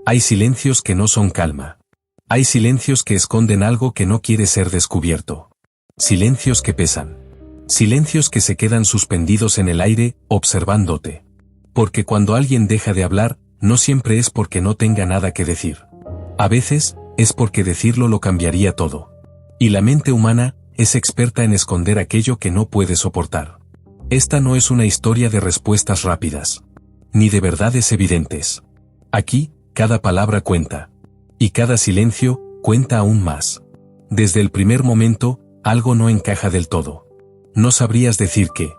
Hay silencios que no son calma. Hay silencios que esconden algo que no quiere ser descubierto. Silencios que pesan. Silencios que se quedan suspendidos en el aire, observándote. Porque cuando alguien deja de hablar, no siempre es porque no tenga nada que decir. A veces, es porque decirlo lo cambiaría todo. Y la mente humana es experta en esconder aquello que no puede soportar. Esta no es una historia de respuestas rápidas. Ni de verdades evidentes. Aquí, cada palabra cuenta. Y cada silencio, cuenta aún más. Desde el primer momento, algo no encaja del todo. No sabrías decir qué.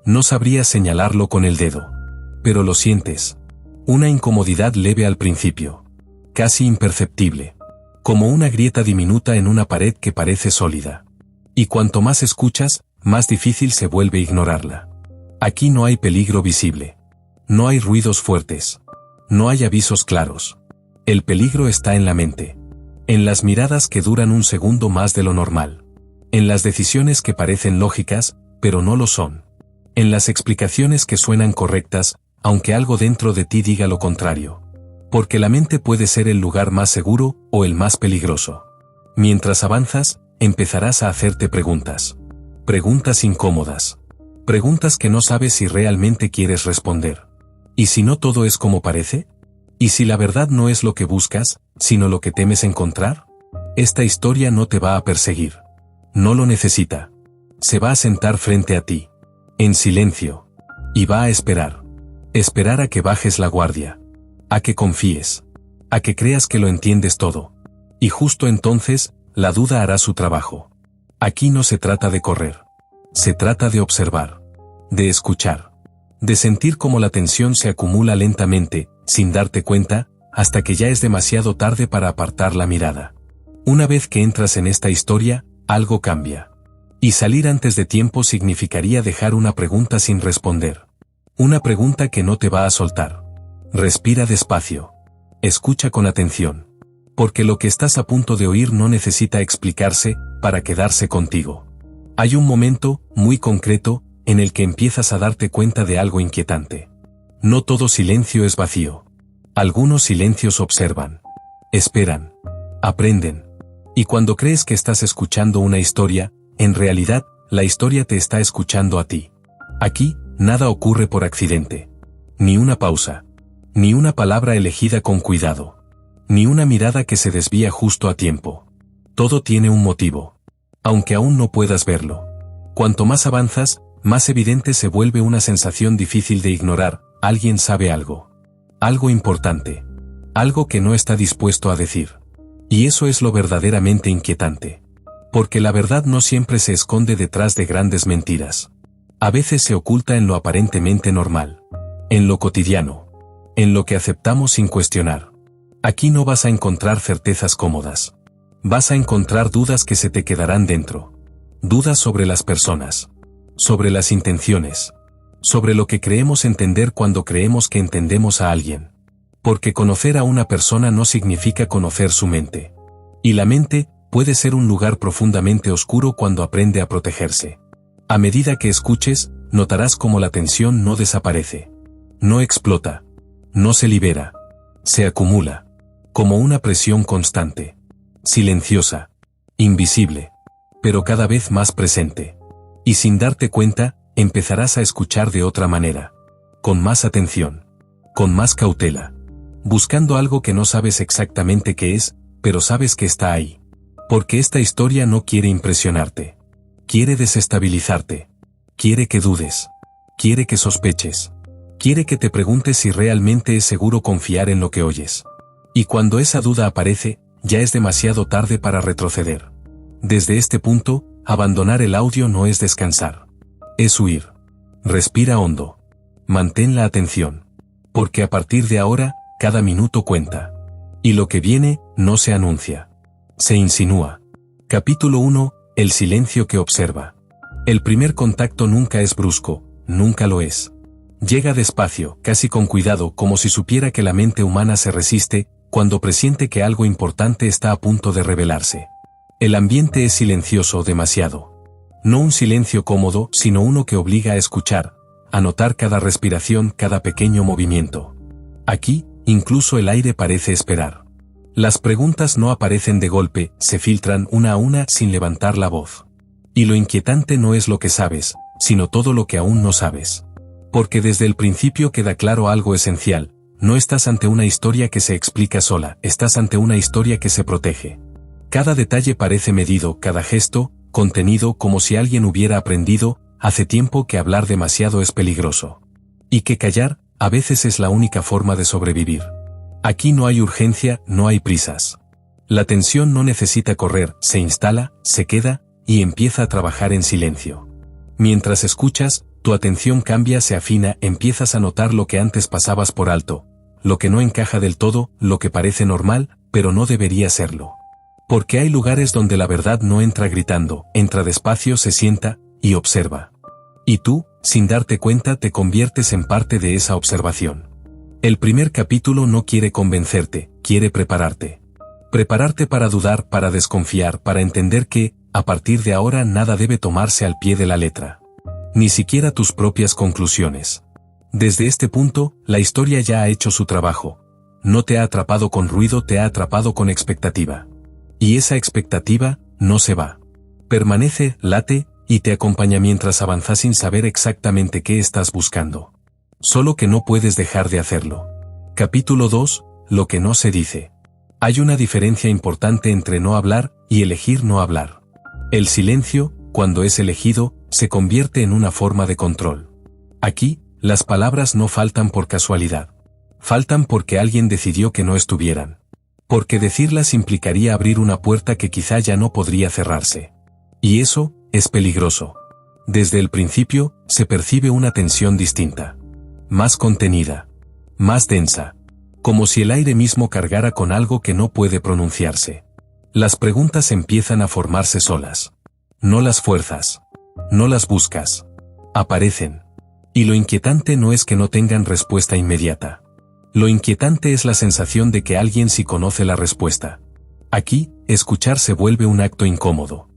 No sabrías señalarlo con el dedo. Pero lo sientes. Una incomodidad leve al principio. Casi imperceptible. Como una grieta diminuta en una pared que parece sólida. Y cuanto más escuchas, más difícil se vuelve ignorarla. Aquí no hay peligro visible. No hay ruidos fuertes. No hay avisos claros. El peligro está en la mente. En las miradas que duran un segundo más de lo normal. En las decisiones que parecen lógicas, pero no lo son. En las explicaciones que suenan correctas, aunque algo dentro de ti diga lo contrario. Porque la mente puede ser el lugar más seguro o el más peligroso. Mientras avanzas, empezarás a hacerte preguntas. Preguntas incómodas. Preguntas que no sabes si realmente quieres responder. ¿Y si no todo es como parece? ¿Y si la verdad no es lo que buscas, sino lo que temes encontrar? Esta historia no te va a perseguir. No lo necesita. Se va a sentar frente a ti. En silencio. Y va a esperar. Esperar a que bajes la guardia. A que confíes. A que creas que lo entiendes todo. Y justo entonces, la duda hará su trabajo. Aquí no se trata de correr. Se trata de observar. De escuchar. De sentir cómo la tensión se acumula lentamente, sin darte cuenta, hasta que ya es demasiado tarde para apartar la mirada. Una vez que entras en esta historia, algo cambia. Y salir antes de tiempo significaría dejar una pregunta sin responder. Una pregunta que no te va a soltar. Respira despacio. Escucha con atención. Porque lo que estás a punto de oír no necesita explicarse, para quedarse contigo. Hay un momento, muy concreto, en el que empiezas a darte cuenta de algo inquietante. No todo silencio es vacío. Algunos silencios observan. Esperan. Aprenden. Y cuando crees que estás escuchando una historia, en realidad, la historia te está escuchando a ti. Aquí, nada ocurre por accidente. Ni una pausa. Ni una palabra elegida con cuidado. Ni una mirada que se desvía justo a tiempo. Todo tiene un motivo. Aunque aún no puedas verlo. Cuanto más avanzas, más evidente se vuelve una sensación difícil de ignorar. Alguien sabe algo. Algo importante. Algo que no está dispuesto a decir. Y eso es lo verdaderamente inquietante. Porque la verdad no siempre se esconde detrás de grandes mentiras. A veces se oculta en lo aparentemente normal. En lo cotidiano. En lo que aceptamos sin cuestionar. Aquí no vas a encontrar certezas cómodas. Vas a encontrar dudas que se te quedarán dentro. Dudas sobre las personas. Sobre las intenciones. Sobre lo que creemos entender cuando creemos que entendemos a alguien. Porque conocer a una persona no significa conocer su mente. Y la mente puede ser un lugar profundamente oscuro cuando aprende a protegerse. A medida que escuches, notarás cómo la tensión no desaparece. No explota. No se libera. Se acumula. Como una presión constante. Silenciosa. Invisible. Pero cada vez más presente. Y sin darte cuenta, empezarás a escuchar de otra manera. Con más atención. Con más cautela. Buscando algo que no sabes exactamente qué es, pero sabes que está ahí. Porque esta historia no quiere impresionarte. Quiere desestabilizarte. Quiere que dudes. Quiere que sospeches. Quiere que te preguntes si realmente es seguro confiar en lo que oyes. Y cuando esa duda aparece, ya es demasiado tarde para retroceder. Desde este punto, abandonar el audio no es descansar. Es huir. Respira hondo. Mantén la atención. Porque a partir de ahora, cada minuto cuenta. Y lo que viene, no se anuncia. Se insinúa. Capítulo 1. El silencio que observa. El primer contacto nunca es brusco, nunca lo es. Llega despacio, casi con cuidado, como si supiera que la mente humana se resiste, cuando presiente que algo importante está a punto de revelarse. El ambiente es silencioso demasiado. No un silencio cómodo, sino uno que obliga a escuchar, a notar cada respiración, cada pequeño movimiento. Aquí, Incluso el aire parece esperar. Las preguntas no aparecen de golpe, se filtran una a una sin levantar la voz. Y lo inquietante no es lo que sabes, sino todo lo que aún no sabes. Porque desde el principio queda claro algo esencial: no estás ante una historia que se explica sola, estás ante una historia que se protege. Cada detalle parece medido, cada gesto, contenido, como si alguien hubiera aprendido hace tiempo que hablar demasiado es peligroso. Y que callar, a veces es la única forma de sobrevivir. Aquí no hay urgencia, no hay prisas. La tensión no necesita correr, se instala, se queda, y empieza a trabajar en silencio. Mientras escuchas, tu atención cambia, se afina, empiezas a notar lo que antes pasabas por alto, lo que no encaja del todo, lo que parece normal, pero no debería serlo. Porque hay lugares donde la verdad no entra gritando, entra despacio, se sienta, y observa. Y tú, sin darte cuenta, te conviertes en parte de esa observación. El primer capítulo no quiere convencerte, quiere prepararte. Prepararte para dudar, para desconfiar, para entender que, a partir de ahora, nada debe tomarse al pie de la letra. Ni siquiera tus propias conclusiones. Desde este punto, la historia ya ha hecho su trabajo. No te ha atrapado con ruido, te ha atrapado con expectativa. Y esa expectativa no se va. Permanece, late, y te acompaña mientras avanzas sin saber exactamente qué estás buscando. Solo que no puedes dejar de hacerlo. Capítulo 2, lo que no se dice. Hay una diferencia importante entre no hablar y elegir no hablar. El silencio, cuando es elegido, se convierte en una forma de control. Aquí, las palabras no faltan por casualidad. Faltan porque alguien decidió que no estuvieran. Porque decirlas implicaría abrir una puerta que quizá ya no podría cerrarse. Y eso es peligroso. Desde el principio, se percibe una tensión distinta. Más contenida. Más densa. Como si el aire mismo cargara con algo que no puede pronunciarse. Las preguntas empiezan a formarse solas. No las fuerzas. No las buscas. Aparecen. Y lo inquietante no es que no tengan respuesta inmediata. Lo inquietante es la sensación de que alguien sí conoce la respuesta. Aquí, escuchar se vuelve un acto incómodo.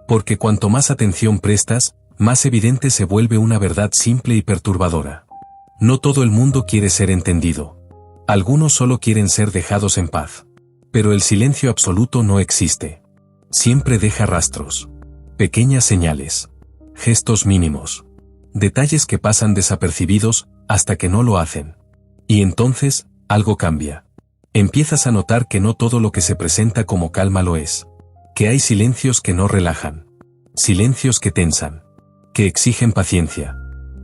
Porque cuanto más atención prestas, más evidente se vuelve una verdad simple y perturbadora. No todo el mundo quiere ser entendido. Algunos solo quieren ser dejados en paz. Pero el silencio absoluto no existe. Siempre deja rastros. Pequeñas señales. Gestos mínimos. Detalles que pasan desapercibidos hasta que no lo hacen. Y entonces, algo cambia. Empiezas a notar que no todo lo que se presenta como calma lo es. Que hay silencios que no relajan. Silencios que tensan. Que exigen paciencia.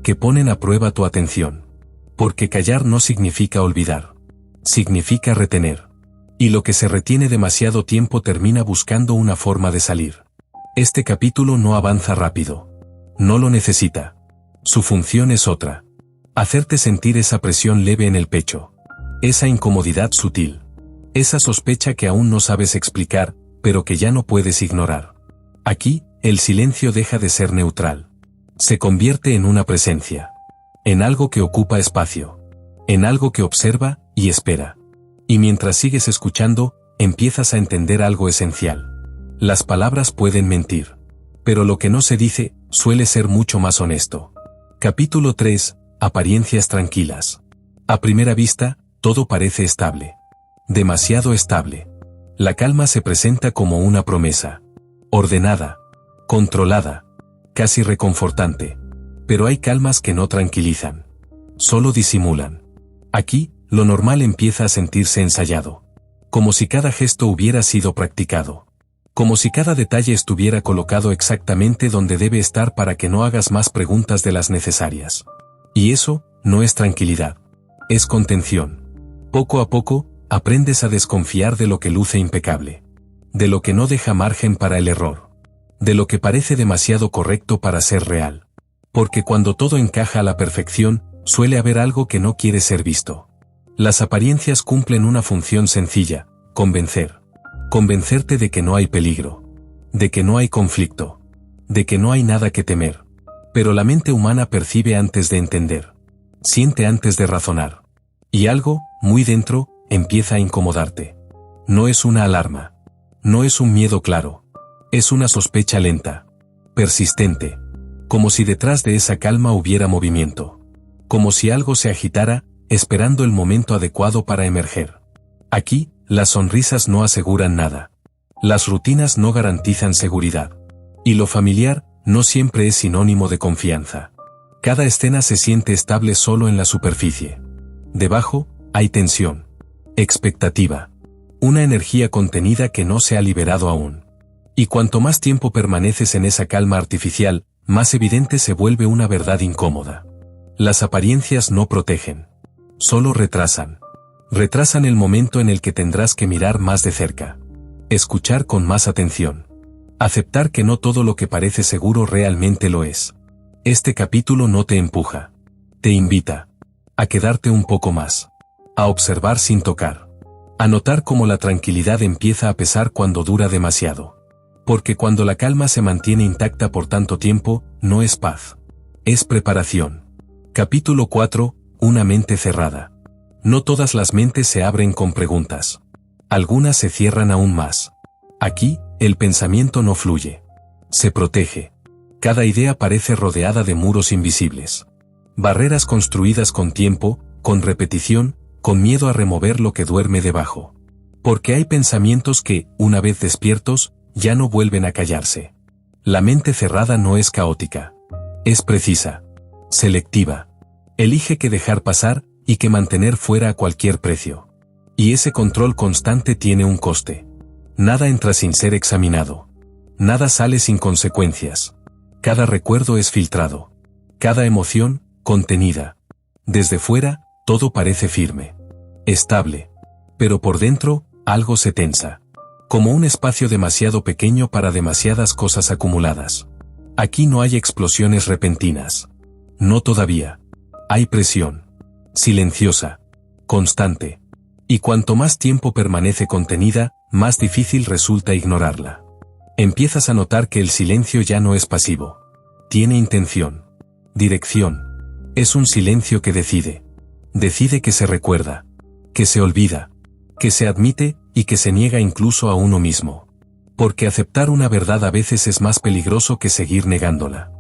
Que ponen a prueba tu atención. Porque callar no significa olvidar. Significa retener. Y lo que se retiene demasiado tiempo termina buscando una forma de salir. Este capítulo no avanza rápido. No lo necesita. Su función es otra. Hacerte sentir esa presión leve en el pecho. Esa incomodidad sutil. Esa sospecha que aún no sabes explicar, pero que ya no puedes ignorar. Aquí, el silencio deja de ser neutral. Se convierte en una presencia. En algo que ocupa espacio. En algo que observa y espera. Y mientras sigues escuchando, empiezas a entender algo esencial. Las palabras pueden mentir. Pero lo que no se dice, suele ser mucho más honesto. Capítulo 3, apariencias tranquilas. A primera vista, todo parece estable. Demasiado estable. La calma se presenta como una promesa. Ordenada. Controlada. Casi reconfortante. Pero hay calmas que no tranquilizan. Solo disimulan. Aquí, lo normal empieza a sentirse ensayado. Como si cada gesto hubiera sido practicado. Como si cada detalle estuviera colocado exactamente donde debe estar para que no hagas más preguntas de las necesarias. Y eso, no es tranquilidad. Es contención. Poco a poco, aprendes a desconfiar de lo que luce impecable. De lo que no deja margen para el error. De lo que parece demasiado correcto para ser real. Porque cuando todo encaja a la perfección, suele haber algo que no quiere ser visto. Las apariencias cumplen una función sencilla: convencer. Convencerte de que no hay peligro. De que no hay conflicto. De que no hay nada que temer. Pero la mente humana percibe antes de entender. Siente antes de razonar. Y algo, muy dentro, empieza a incomodarte. No es una alarma. No es un miedo claro. Es una sospecha lenta. Persistente. Como si detrás de esa calma hubiera movimiento. Como si algo se agitara, esperando el momento adecuado para emerger. Aquí, las sonrisas no aseguran nada. Las rutinas no garantizan seguridad. Y lo familiar no siempre es sinónimo de confianza. Cada escena se siente estable solo en la superficie. Debajo, hay tensión, expectativa, una energía contenida que no se ha liberado aún. Y cuanto más tiempo permaneces en esa calma artificial, más evidente se vuelve una verdad incómoda. Las apariencias no protegen. Solo retrasan. Retrasan el momento en el que tendrás que mirar más de cerca. Escuchar con más atención. Aceptar que no todo lo que parece seguro realmente lo es. Este capítulo no te empuja. Te invita a quedarte un poco más. A observar sin tocar. A notar cómo la tranquilidad empieza a pesar cuando dura demasiado. Porque cuando la calma se mantiene intacta por tanto tiempo, no es paz. Es preparación. Capítulo 4. Una mente cerrada. No todas las mentes se abren con preguntas. Algunas se cierran aún más. Aquí, el pensamiento no fluye. Se protege. Cada idea parece rodeada de muros invisibles. Barreras construidas con tiempo, con repetición, con miedo a remover lo que duerme debajo. Porque hay pensamientos que, una vez despiertos, ya no vuelven a callarse. La mente cerrada no es caótica. Es precisa. Selectiva. Elige qué dejar pasar y qué mantener fuera a cualquier precio. Y ese control constante tiene un coste. Nada entra sin ser examinado. Nada sale sin consecuencias. Cada recuerdo es filtrado. Cada emoción, contenida. Desde fuera, todo parece firme. Estable. Pero por dentro, algo se tensa. Como un espacio demasiado pequeño para demasiadas cosas acumuladas. Aquí no hay explosiones repentinas. No todavía. Hay presión. Silenciosa. Constante. Y cuanto más tiempo permanece contenida, más difícil resulta ignorarla. Empiezas a notar que el silencio ya no es pasivo. Tiene intención. Dirección. Es un silencio que decide. Decide que se recuerda. Que se olvida. Que se admite, y que se niega incluso a uno mismo. Porque aceptar una verdad a veces es más peligroso que seguir negándola.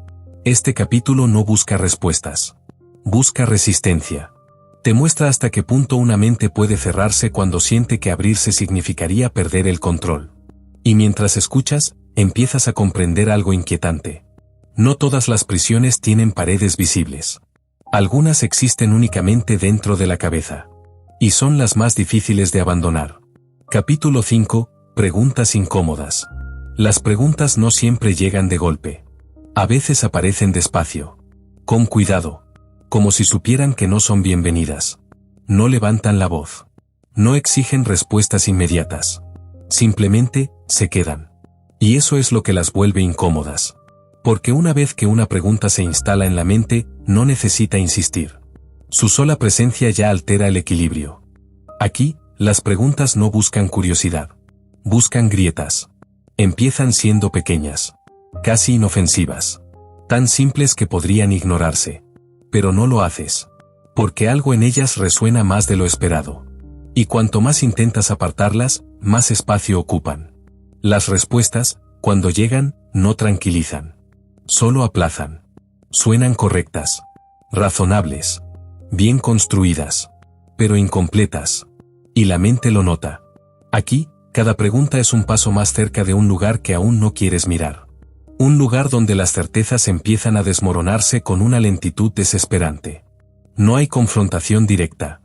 Este capítulo no busca respuestas. Busca resistencia. Te muestra hasta qué punto una mente puede cerrarse cuando siente que abrirse significaría perder el control. Y mientras escuchas, empiezas a comprender algo inquietante. No todas las prisiones tienen paredes visibles. Algunas existen únicamente dentro de la cabeza. Y son las más difíciles de abandonar. Capítulo 5. Preguntas incómodas. Las preguntas no siempre llegan de golpe. A veces aparecen despacio. Con cuidado. Como si supieran que no son bienvenidas. No levantan la voz. No exigen respuestas inmediatas. Simplemente, se quedan. Y eso es lo que las vuelve incómodas. Porque una vez que una pregunta se instala en la mente, no necesita insistir. Su sola presencia ya altera el equilibrio. Aquí, las preguntas no buscan curiosidad. Buscan grietas. Empiezan siendo pequeñas. Casi inofensivas. Tan simples que podrían ignorarse. Pero no lo haces. Porque algo en ellas resuena más de lo esperado. Y cuanto más intentas apartarlas, más espacio ocupan. Las respuestas, cuando llegan, no tranquilizan. Solo aplazan. Suenan correctas. Razonables. Bien construidas. Pero incompletas. Y la mente lo nota. Aquí, cada pregunta es un paso más cerca de un lugar que aún no quieres mirar. Un lugar donde las certezas empiezan a desmoronarse con una lentitud desesperante. No hay confrontación directa.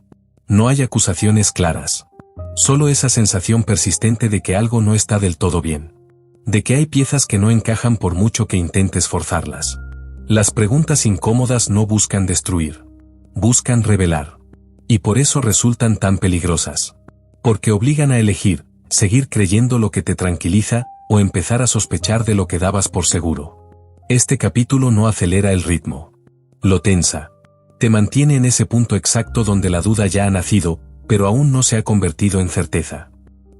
No hay acusaciones claras. Solo esa sensación persistente de que algo no está del todo bien. De que hay piezas que no encajan por mucho que intentes forzarlas. Las preguntas incómodas no buscan destruir. Buscan revelar. Y por eso resultan tan peligrosas. Porque obligan a elegir, seguir creyendo lo que te tranquiliza, o empezar a sospechar de lo que dabas por seguro. Este capítulo no acelera el ritmo. Lo tensa. Te mantiene en ese punto exacto donde la duda ya ha nacido, pero aún no se ha convertido en certeza.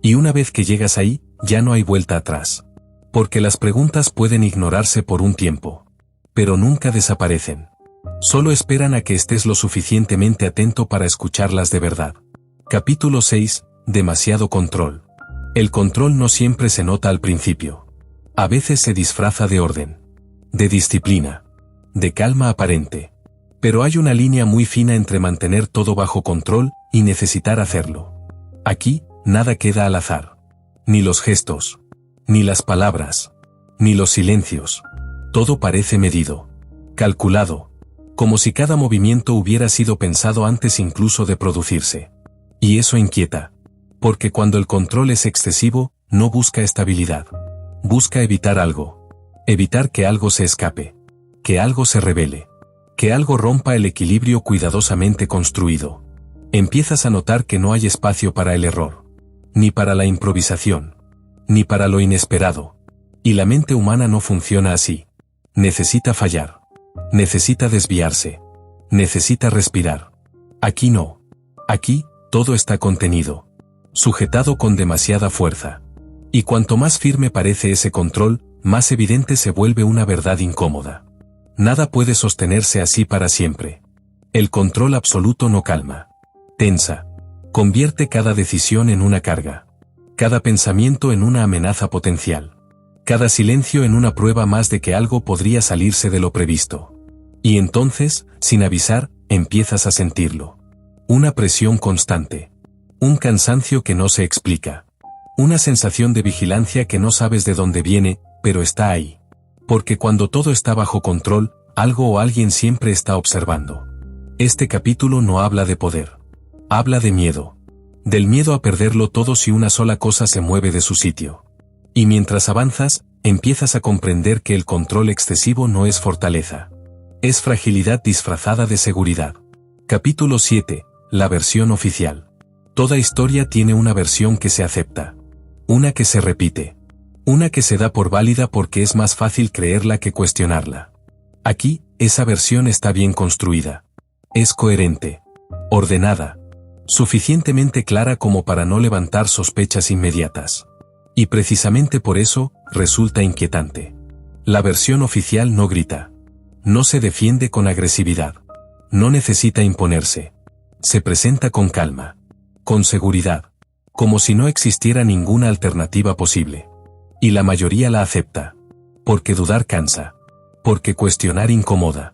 Y una vez que llegas ahí, ya no hay vuelta atrás. Porque las preguntas pueden ignorarse por un tiempo. Pero nunca desaparecen. Solo esperan a que estés lo suficientemente atento para escucharlas de verdad. Capítulo 6. Demasiado control. El control no siempre se nota al principio. A veces se disfraza de orden. De disciplina. De calma aparente. Pero hay una línea muy fina entre mantener todo bajo control y necesitar hacerlo. Aquí, nada queda al azar. Ni los gestos, ni las palabras, ni los silencios. Todo parece medido, calculado, como si cada movimiento hubiera sido pensado antes incluso de producirse. Y eso inquieta, porque cuando el control es excesivo, no busca estabilidad. Busca evitar algo. Evitar que algo se escape, que algo se revele, que algo rompa el equilibrio cuidadosamente construido. Empiezas a notar que no hay espacio para el error, ni para la improvisación, ni para lo inesperado. Y la mente humana no funciona así. Necesita fallar. Necesita desviarse. Necesita respirar. Aquí no. Aquí, todo está contenido, sujetado con demasiada fuerza. Y cuanto más firme parece ese control, más evidente se vuelve una verdad incómoda. Nada puede sostenerse así para siempre. El control absoluto no calma. Tensa. Convierte cada decisión en una carga. Cada pensamiento en una amenaza potencial. Cada silencio en una prueba más de que algo podría salirse de lo previsto. Y entonces, sin avisar, empiezas a sentirlo. Una presión constante. Un cansancio que no se explica. Una sensación de vigilancia que no sabes de dónde viene, pero está ahí. Porque cuando todo está bajo control, algo o alguien siempre está observando. Este capítulo no habla de poder. Habla de miedo. Del miedo a perderlo todo si una sola cosa se mueve de su sitio. Y mientras avanzas, empiezas a comprender que el control excesivo no es fortaleza. Es fragilidad disfrazada de seguridad. Capítulo 7. La versión oficial. Toda historia tiene una versión que se acepta. Una que se repite. Una que se da por válida porque es más fácil creerla que cuestionarla. Aquí, esa versión está bien construida. Es coherente. Ordenada. Suficientemente clara como para no levantar sospechas inmediatas. Y precisamente por eso, resulta inquietante. La versión oficial no grita. No se defiende con agresividad. No necesita imponerse. Se presenta con calma. Con seguridad. Como si no existiera ninguna alternativa posible. Y la mayoría la acepta. Porque dudar cansa. Porque cuestionar incomoda.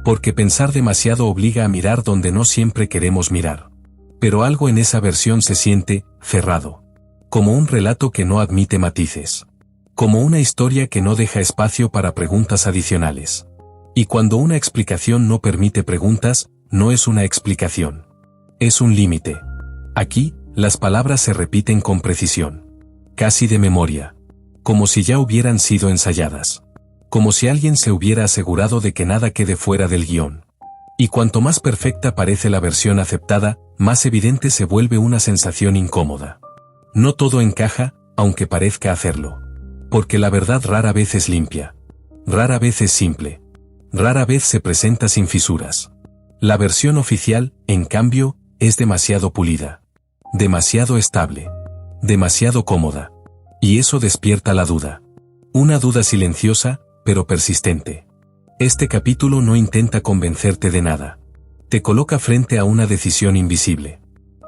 Porque pensar demasiado obliga a mirar donde no siempre queremos mirar. Pero algo en esa versión se siente cerrado. Como un relato que no admite matices. Como una historia que no deja espacio para preguntas adicionales. Y cuando una explicación no permite preguntas, no es una explicación. Es un límite. Aquí, las palabras se repiten con precisión. Casi de memoria. Como si ya hubieran sido ensayadas. Como si alguien se hubiera asegurado de que nada quede fuera del guión. Y cuanto más perfecta parece la versión aceptada, más evidente se vuelve una sensación incómoda. No todo encaja, aunque parezca hacerlo. Porque la verdad rara vez es limpia. Rara vez es simple. Rara vez se presenta sin fisuras. La versión oficial, en cambio, es demasiado pulida. Demasiado estable. Demasiado cómoda. Y eso despierta la duda. Una duda silenciosa, pero persistente. Este capítulo no intenta convencerte de nada. Te coloca frente a una decisión invisible.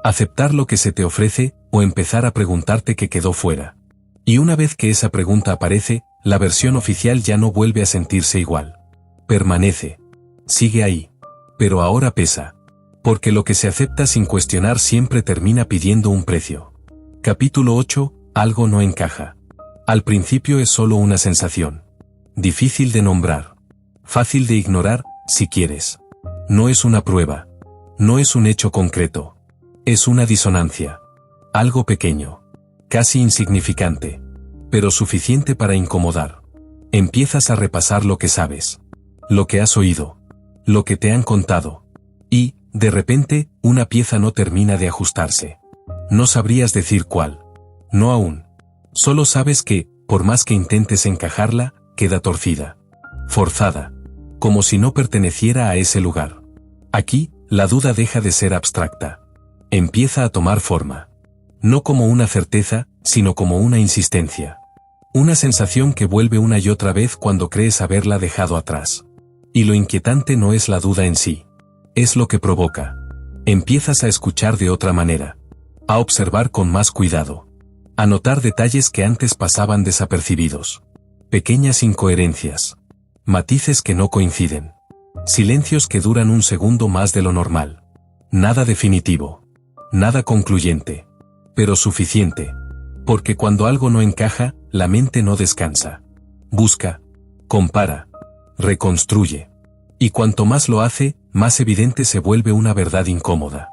Aceptar lo que se te ofrece, o empezar a preguntarte qué quedó fuera. Y una vez que esa pregunta aparece, la versión oficial ya no vuelve a sentirse igual. Permanece. Sigue ahí. Pero ahora pesa. Porque lo que se acepta sin cuestionar siempre termina pidiendo un precio. Capítulo 8. Algo no encaja. Al principio es solo una sensación. Difícil de nombrar. Fácil de ignorar, si quieres. No es una prueba. No es un hecho concreto. Es una disonancia. Algo pequeño. Casi insignificante. Pero suficiente para incomodar. Empiezas a repasar lo que sabes. Lo que has oído. Lo que te han contado. Y, de repente, una pieza no termina de ajustarse. No sabrías decir cuál. No aún. Solo sabes que, por más que intentes encajarla, queda torcida. Forzada. Como si no perteneciera a ese lugar. Aquí, la duda deja de ser abstracta. Empieza a tomar forma. No como una certeza, sino como una insistencia. Una sensación que vuelve una y otra vez cuando crees haberla dejado atrás. Y lo inquietante no es la duda en sí. Es lo que provoca. Empiezas a escuchar de otra manera. A observar con más cuidado. A notar detalles que antes pasaban desapercibidos. Pequeñas incoherencias. Matices que no coinciden. Silencios que duran un segundo más de lo normal. Nada definitivo. Nada concluyente. Pero suficiente. Porque cuando algo no encaja, la mente no descansa. Busca. Compara. Reconstruye. Y cuanto más lo hace, más evidente se vuelve una verdad incómoda.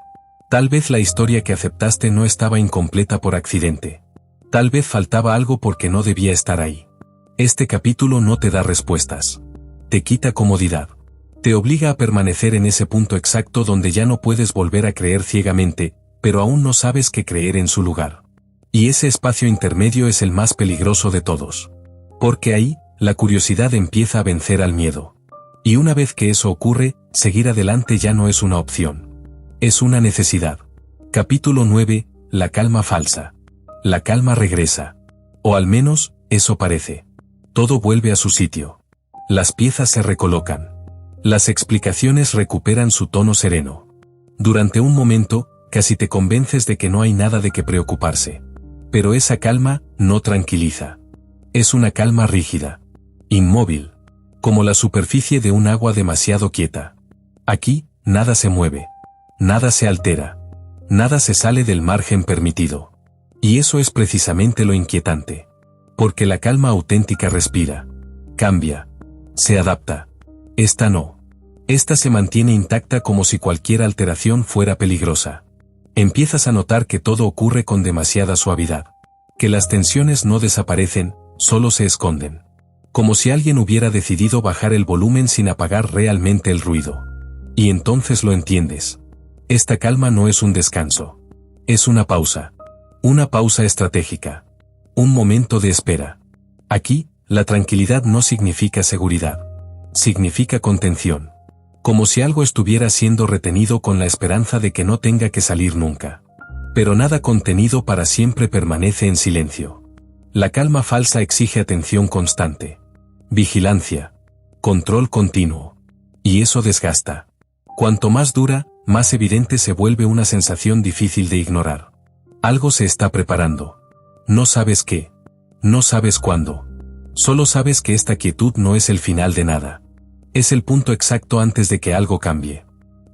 Tal vez la historia que aceptaste no estaba incompleta por accidente. Tal vez faltaba algo porque no debía estar ahí. Este capítulo no te da respuestas. Te quita comodidad. Te obliga a permanecer en ese punto exacto donde ya no puedes volver a creer ciegamente, pero aún no sabes qué creer en su lugar. Y ese espacio intermedio es el más peligroso de todos. Porque ahí, la curiosidad empieza a vencer al miedo. Y una vez que eso ocurre, seguir adelante ya no es una opción. Es una necesidad. Capítulo 9, la calma falsa. La calma regresa. O al menos, eso parece. Todo vuelve a su sitio. Las piezas se recolocan. Las explicaciones recuperan su tono sereno. Durante un momento, casi te convences de que no hay nada de qué preocuparse. Pero esa calma no tranquiliza. Es una calma rígida. Inmóvil. Como la superficie de un agua demasiado quieta. Aquí, nada se mueve. Nada se altera. Nada se sale del margen permitido. Y eso es precisamente lo inquietante. Porque la calma auténtica respira. Cambia. Se adapta. Esta no. Esta se mantiene intacta como si cualquier alteración fuera peligrosa. Empiezas a notar que todo ocurre con demasiada suavidad. Que las tensiones no desaparecen, solo se esconden. Como si alguien hubiera decidido bajar el volumen sin apagar realmente el ruido. Y entonces lo entiendes. Esta calma no es un descanso. Es una pausa. Una pausa estratégica. Un momento de espera. Aquí, la tranquilidad no significa seguridad. Significa contención. Como si algo estuviera siendo retenido con la esperanza de que no tenga que salir nunca. Pero nada contenido para siempre permanece en silencio. La calma falsa exige atención constante. Vigilancia. Control continuo. Y eso desgasta. Cuanto más dura, más evidente se vuelve una sensación difícil de ignorar. Algo se está preparando. No sabes qué. No sabes cuándo. Solo sabes que esta quietud no es el final de nada. Es el punto exacto antes de que algo cambie.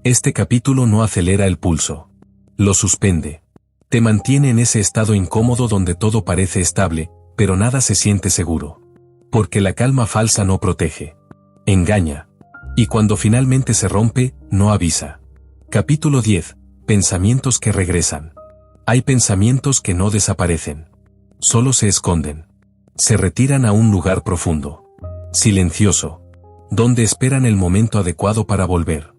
Este capítulo no acelera el pulso. Lo suspende. Te mantiene en ese estado incómodo donde todo parece estable, pero nada se siente seguro. Porque la calma falsa no protege. Engaña. Y cuando finalmente se rompe, no avisa. Capítulo 10. Pensamientos que regresan. Hay pensamientos que no desaparecen. Solo se esconden. Se retiran a un lugar profundo. Silencioso. Donde esperan el momento adecuado para volver.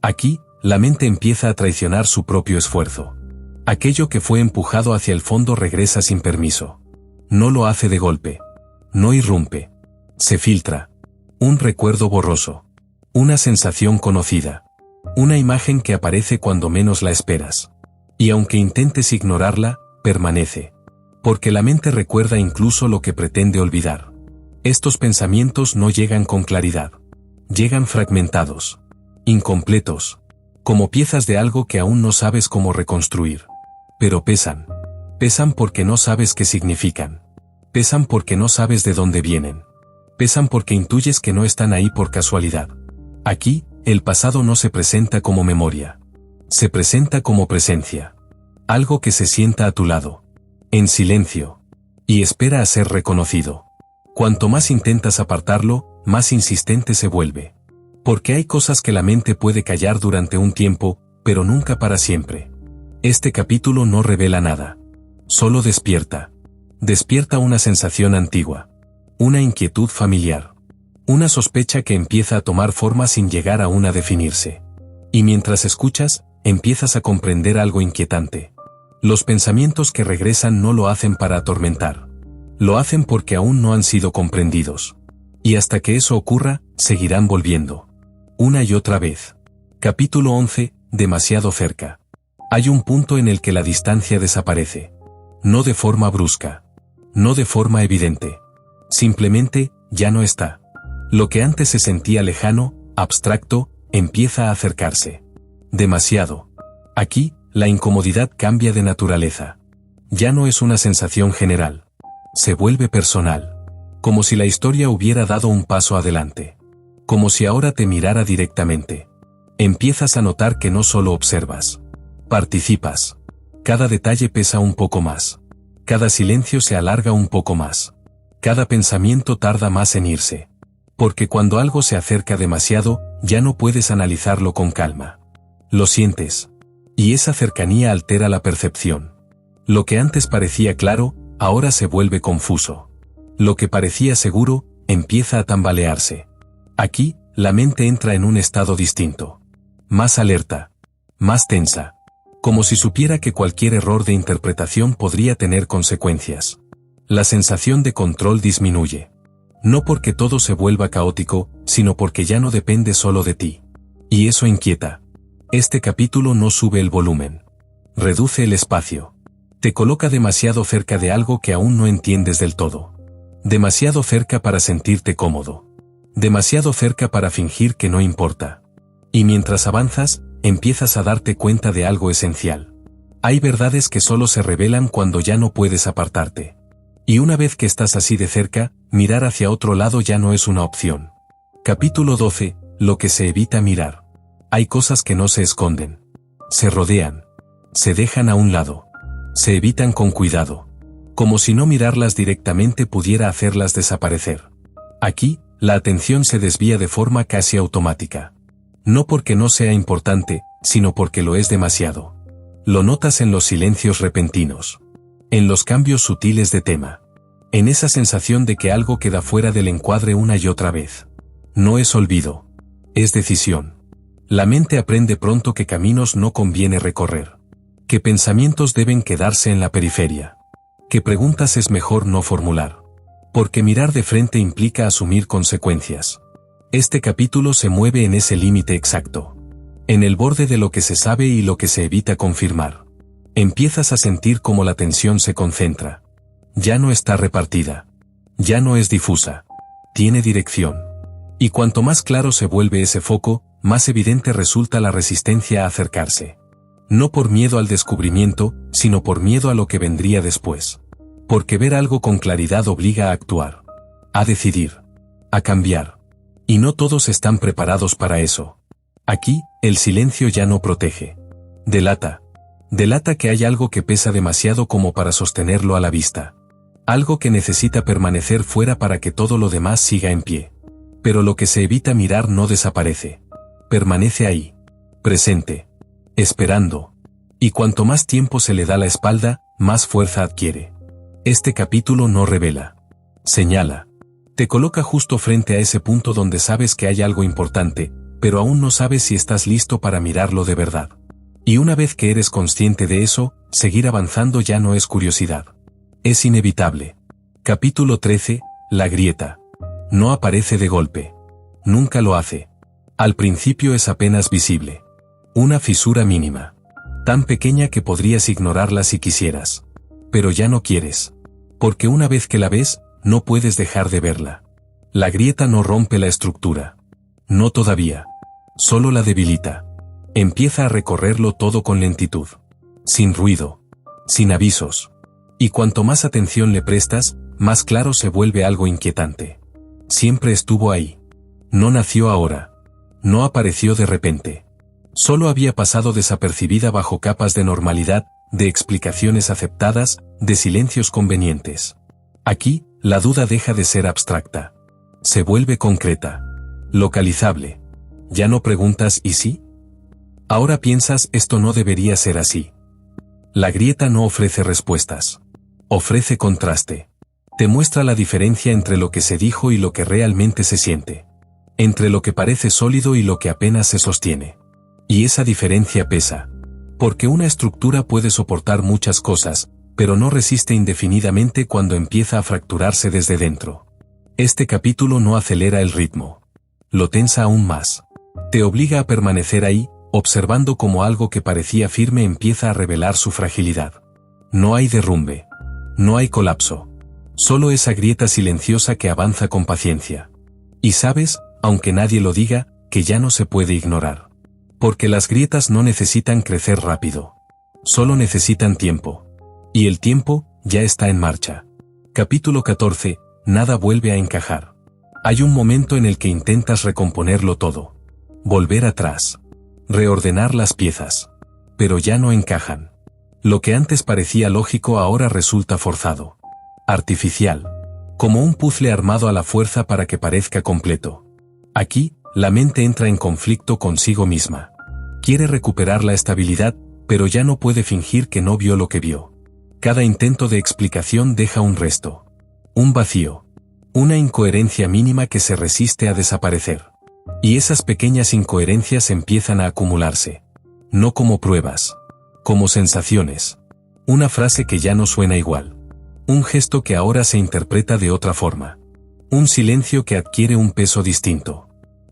Aquí, la mente empieza a traicionar su propio esfuerzo. Aquello que fue empujado hacia el fondo regresa sin permiso. No lo hace de golpe. No irrumpe. Se filtra. Un recuerdo borroso. Una sensación conocida. Una imagen que aparece cuando menos la esperas. Y aunque intentes ignorarla, permanece. Porque la mente recuerda incluso lo que pretende olvidar. Estos pensamientos no llegan con claridad. Llegan fragmentados. Incompletos. Como piezas de algo que aún no sabes cómo reconstruir. Pero pesan. Pesan porque no sabes qué significan. Pesan porque no sabes de dónde vienen. Pesan porque intuyes que no están ahí por casualidad. Aquí, el pasado no se presenta como memoria. Se presenta como presencia. Algo que se sienta a tu lado. En silencio. Y espera a ser reconocido. Cuanto más intentas apartarlo, más insistente se vuelve. Porque hay cosas que la mente puede callar durante un tiempo, pero nunca para siempre. Este capítulo no revela nada. Solo despierta. Despierta una sensación antigua. Una inquietud familiar. Una sospecha que empieza a tomar forma sin llegar aún a definirse. Y mientras escuchas, empiezas a comprender algo inquietante. Los pensamientos que regresan no lo hacen para atormentar. Lo hacen porque aún no han sido comprendidos. Y hasta que eso ocurra, seguirán volviendo. Una y otra vez. Capítulo 11, demasiado cerca. Hay un punto en el que la distancia desaparece. No de forma brusca. No de forma evidente. Simplemente, ya no está. Lo que antes se sentía lejano, abstracto, empieza a acercarse. Demasiado. Aquí, la incomodidad cambia de naturaleza. Ya no es una sensación general. Se vuelve personal. Como si la historia hubiera dado un paso adelante. Como si ahora te mirara directamente. Empiezas a notar que no solo observas. Participas. Cada detalle pesa un poco más. Cada silencio se alarga un poco más. Cada pensamiento tarda más en irse. Porque cuando algo se acerca demasiado, ya no puedes analizarlo con calma. Lo sientes. Y esa cercanía altera la percepción. Lo que antes parecía claro, ahora se vuelve confuso. Lo que parecía seguro, empieza a tambalearse. Aquí, la mente entra en un estado distinto. Más alerta. Más tensa. Como si supiera que cualquier error de interpretación podría tener consecuencias. La sensación de control disminuye. No porque todo se vuelva caótico, sino porque ya no depende solo de ti. Y eso inquieta. Este capítulo no sube el volumen. Reduce el espacio. Te coloca demasiado cerca de algo que aún no entiendes del todo. Demasiado cerca para sentirte cómodo. Demasiado cerca para fingir que no importa. Y mientras avanzas, empiezas a darte cuenta de algo esencial. Hay verdades que solo se revelan cuando ya no puedes apartarte. Y una vez que estás así de cerca, mirar hacia otro lado ya no es una opción. Capítulo 12. Lo que se evita mirar. Hay cosas que no se esconden. Se rodean. Se dejan a un lado. Se evitan con cuidado. Como si no mirarlas directamente pudiera hacerlas desaparecer. Aquí, la atención se desvía de forma casi automática. No porque no sea importante, sino porque lo es demasiado. Lo notas en los silencios repentinos. En los cambios sutiles de tema. En esa sensación de que algo queda fuera del encuadre una y otra vez. No es olvido. Es decisión. La mente aprende pronto que caminos no conviene recorrer. Que pensamientos deben quedarse en la periferia. Que preguntas es mejor no formular. Porque mirar de frente implica asumir consecuencias. Este capítulo se mueve en ese límite exacto. En el borde de lo que se sabe y lo que se evita confirmar. Empiezas a sentir cómo la tensión se concentra. Ya no está repartida. Ya no es difusa. Tiene dirección. Y cuanto más claro se vuelve ese foco, más evidente resulta la resistencia a acercarse. No por miedo al descubrimiento, sino por miedo a lo que vendría después. Porque ver algo con claridad obliga a actuar. A decidir. A cambiar. Y no todos están preparados para eso. Aquí, el silencio ya no protege. Delata. Delata que hay algo que pesa demasiado como para sostenerlo a la vista. Algo que necesita permanecer fuera para que todo lo demás siga en pie. Pero lo que se evita mirar no desaparece. Permanece ahí. Presente. Esperando. Y cuanto más tiempo se le da la espalda, más fuerza adquiere. Este capítulo no revela. Señala. Te coloca justo frente a ese punto donde sabes que hay algo importante, pero aún no sabes si estás listo para mirarlo de verdad. Y una vez que eres consciente de eso, seguir avanzando ya no es curiosidad. Es inevitable. Capítulo 13. La grieta. No aparece de golpe. Nunca lo hace. Al principio es apenas visible. Una fisura mínima. Tan pequeña que podrías ignorarla si quisieras. Pero ya no quieres. Porque una vez que la ves, no puedes dejar de verla. La grieta no rompe la estructura. No todavía. Solo la debilita. Empieza a recorrerlo todo con lentitud. Sin ruido. Sin avisos. Y cuanto más atención le prestas, más claro se vuelve algo inquietante. Siempre estuvo ahí. No nació ahora. No apareció de repente. Solo había pasado desapercibida bajo capas de normalidad, de explicaciones aceptadas, de silencios convenientes. Aquí, la duda deja de ser abstracta. Se vuelve concreta. Localizable. Ya no preguntas ¿y sí? Ahora piensas esto no debería ser así. La grieta no ofrece respuestas. Ofrece contraste. Te muestra la diferencia entre lo que se dijo y lo que realmente se siente. Entre lo que parece sólido y lo que apenas se sostiene. Y esa diferencia pesa. Porque una estructura puede soportar muchas cosas, pero no resiste indefinidamente cuando empieza a fracturarse desde dentro. Este capítulo no acelera el ritmo. Lo tensa aún más. Te obliga a permanecer ahí, observando cómo algo que parecía firme empieza a revelar su fragilidad. No hay derrumbe. No hay colapso. Solo esa grieta silenciosa que avanza con paciencia. Y sabes, aunque nadie lo diga, que ya no se puede ignorar. Porque las grietas no necesitan crecer rápido. Solo necesitan tiempo. Y el tiempo, ya está en marcha. Capítulo 14. Nada vuelve a encajar. Hay un momento en el que intentas recomponerlo todo. Volver atrás. Reordenar las piezas. Pero ya no encajan. Lo que antes parecía lógico ahora resulta forzado. Artificial. Como un puzzle armado a la fuerza para que parezca completo. Aquí, la mente entra en conflicto consigo misma. Quiere recuperar la estabilidad, pero ya no puede fingir que no vio lo que vio. Cada intento de explicación deja un resto. Un vacío. Una incoherencia mínima que se resiste a desaparecer. Y esas pequeñas incoherencias empiezan a acumularse. No como pruebas. Como sensaciones. Una frase que ya no suena igual. Un gesto que ahora se interpreta de otra forma. Un silencio que adquiere un peso distinto.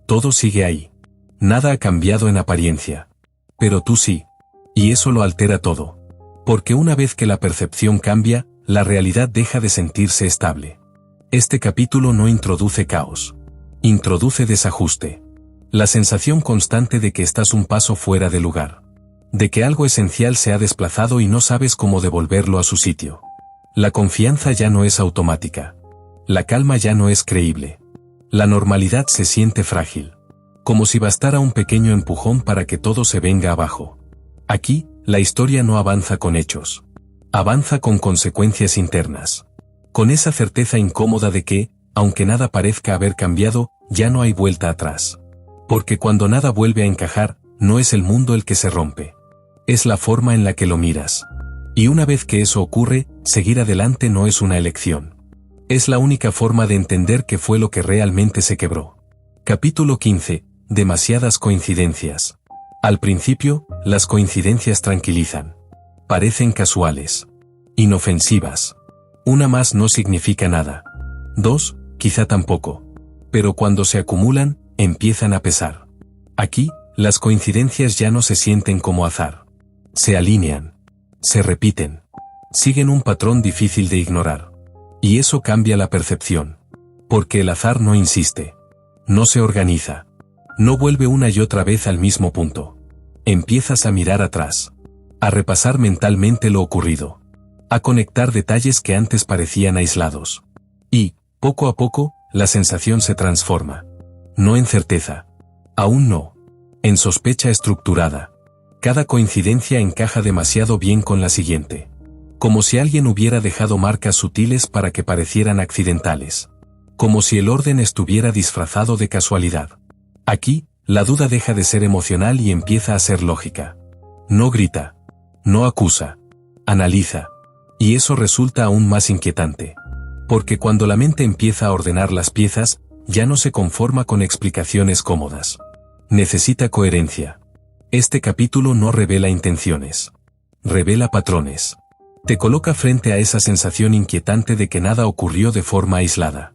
Todo sigue ahí. Nada ha cambiado en apariencia. Pero tú sí. Y eso lo altera todo. Porque una vez que la percepción cambia, la realidad deja de sentirse estable. Este capítulo no introduce caos. Introduce desajuste. La sensación constante de que estás un paso fuera de lugar. De que algo esencial se ha desplazado y no sabes cómo devolverlo a su sitio. La confianza ya no es automática. La calma ya no es creíble. La normalidad se siente frágil. Como si bastara un pequeño empujón para que todo se venga abajo. Aquí, la historia no avanza con hechos. Avanza con consecuencias internas. Con esa certeza incómoda de que, aunque nada parezca haber cambiado, ya no hay vuelta atrás. Porque cuando nada vuelve a encajar, no es el mundo el que se rompe. Es la forma en la que lo miras. Y una vez que eso ocurre, seguir adelante no es una elección. Es la única forma de entender qué fue lo que realmente se quebró. Capítulo 15. Demasiadas coincidencias. Al principio, las coincidencias tranquilizan. Parecen casuales. Inofensivas. Una más no significa nada. 2, quizá tampoco. Pero cuando se acumulan, empiezan a pesar. Aquí, las coincidencias ya no se sienten como azar. Se alinean. Se repiten. Siguen un patrón difícil de ignorar. Y eso cambia la percepción. Porque el azar no insiste. No se organiza. No vuelve una y otra vez al mismo punto. Empiezas a mirar atrás. A repasar mentalmente lo ocurrido. A conectar detalles que antes parecían aislados. Y, poco a poco, la sensación se transforma. No en certeza. Aún no. En sospecha estructurada. Cada coincidencia encaja demasiado bien con la siguiente. Como si alguien hubiera dejado marcas sutiles para que parecieran accidentales. Como si el orden estuviera disfrazado de casualidad. Aquí, la duda deja de ser emocional y empieza a ser lógica. No grita. No acusa. Analiza. Y eso resulta aún más inquietante. Porque cuando la mente empieza a ordenar las piezas, ya no se conforma con explicaciones cómodas. Necesita coherencia. Este capítulo no revela intenciones. Revela patrones. Te coloca frente a esa sensación inquietante de que nada ocurrió de forma aislada.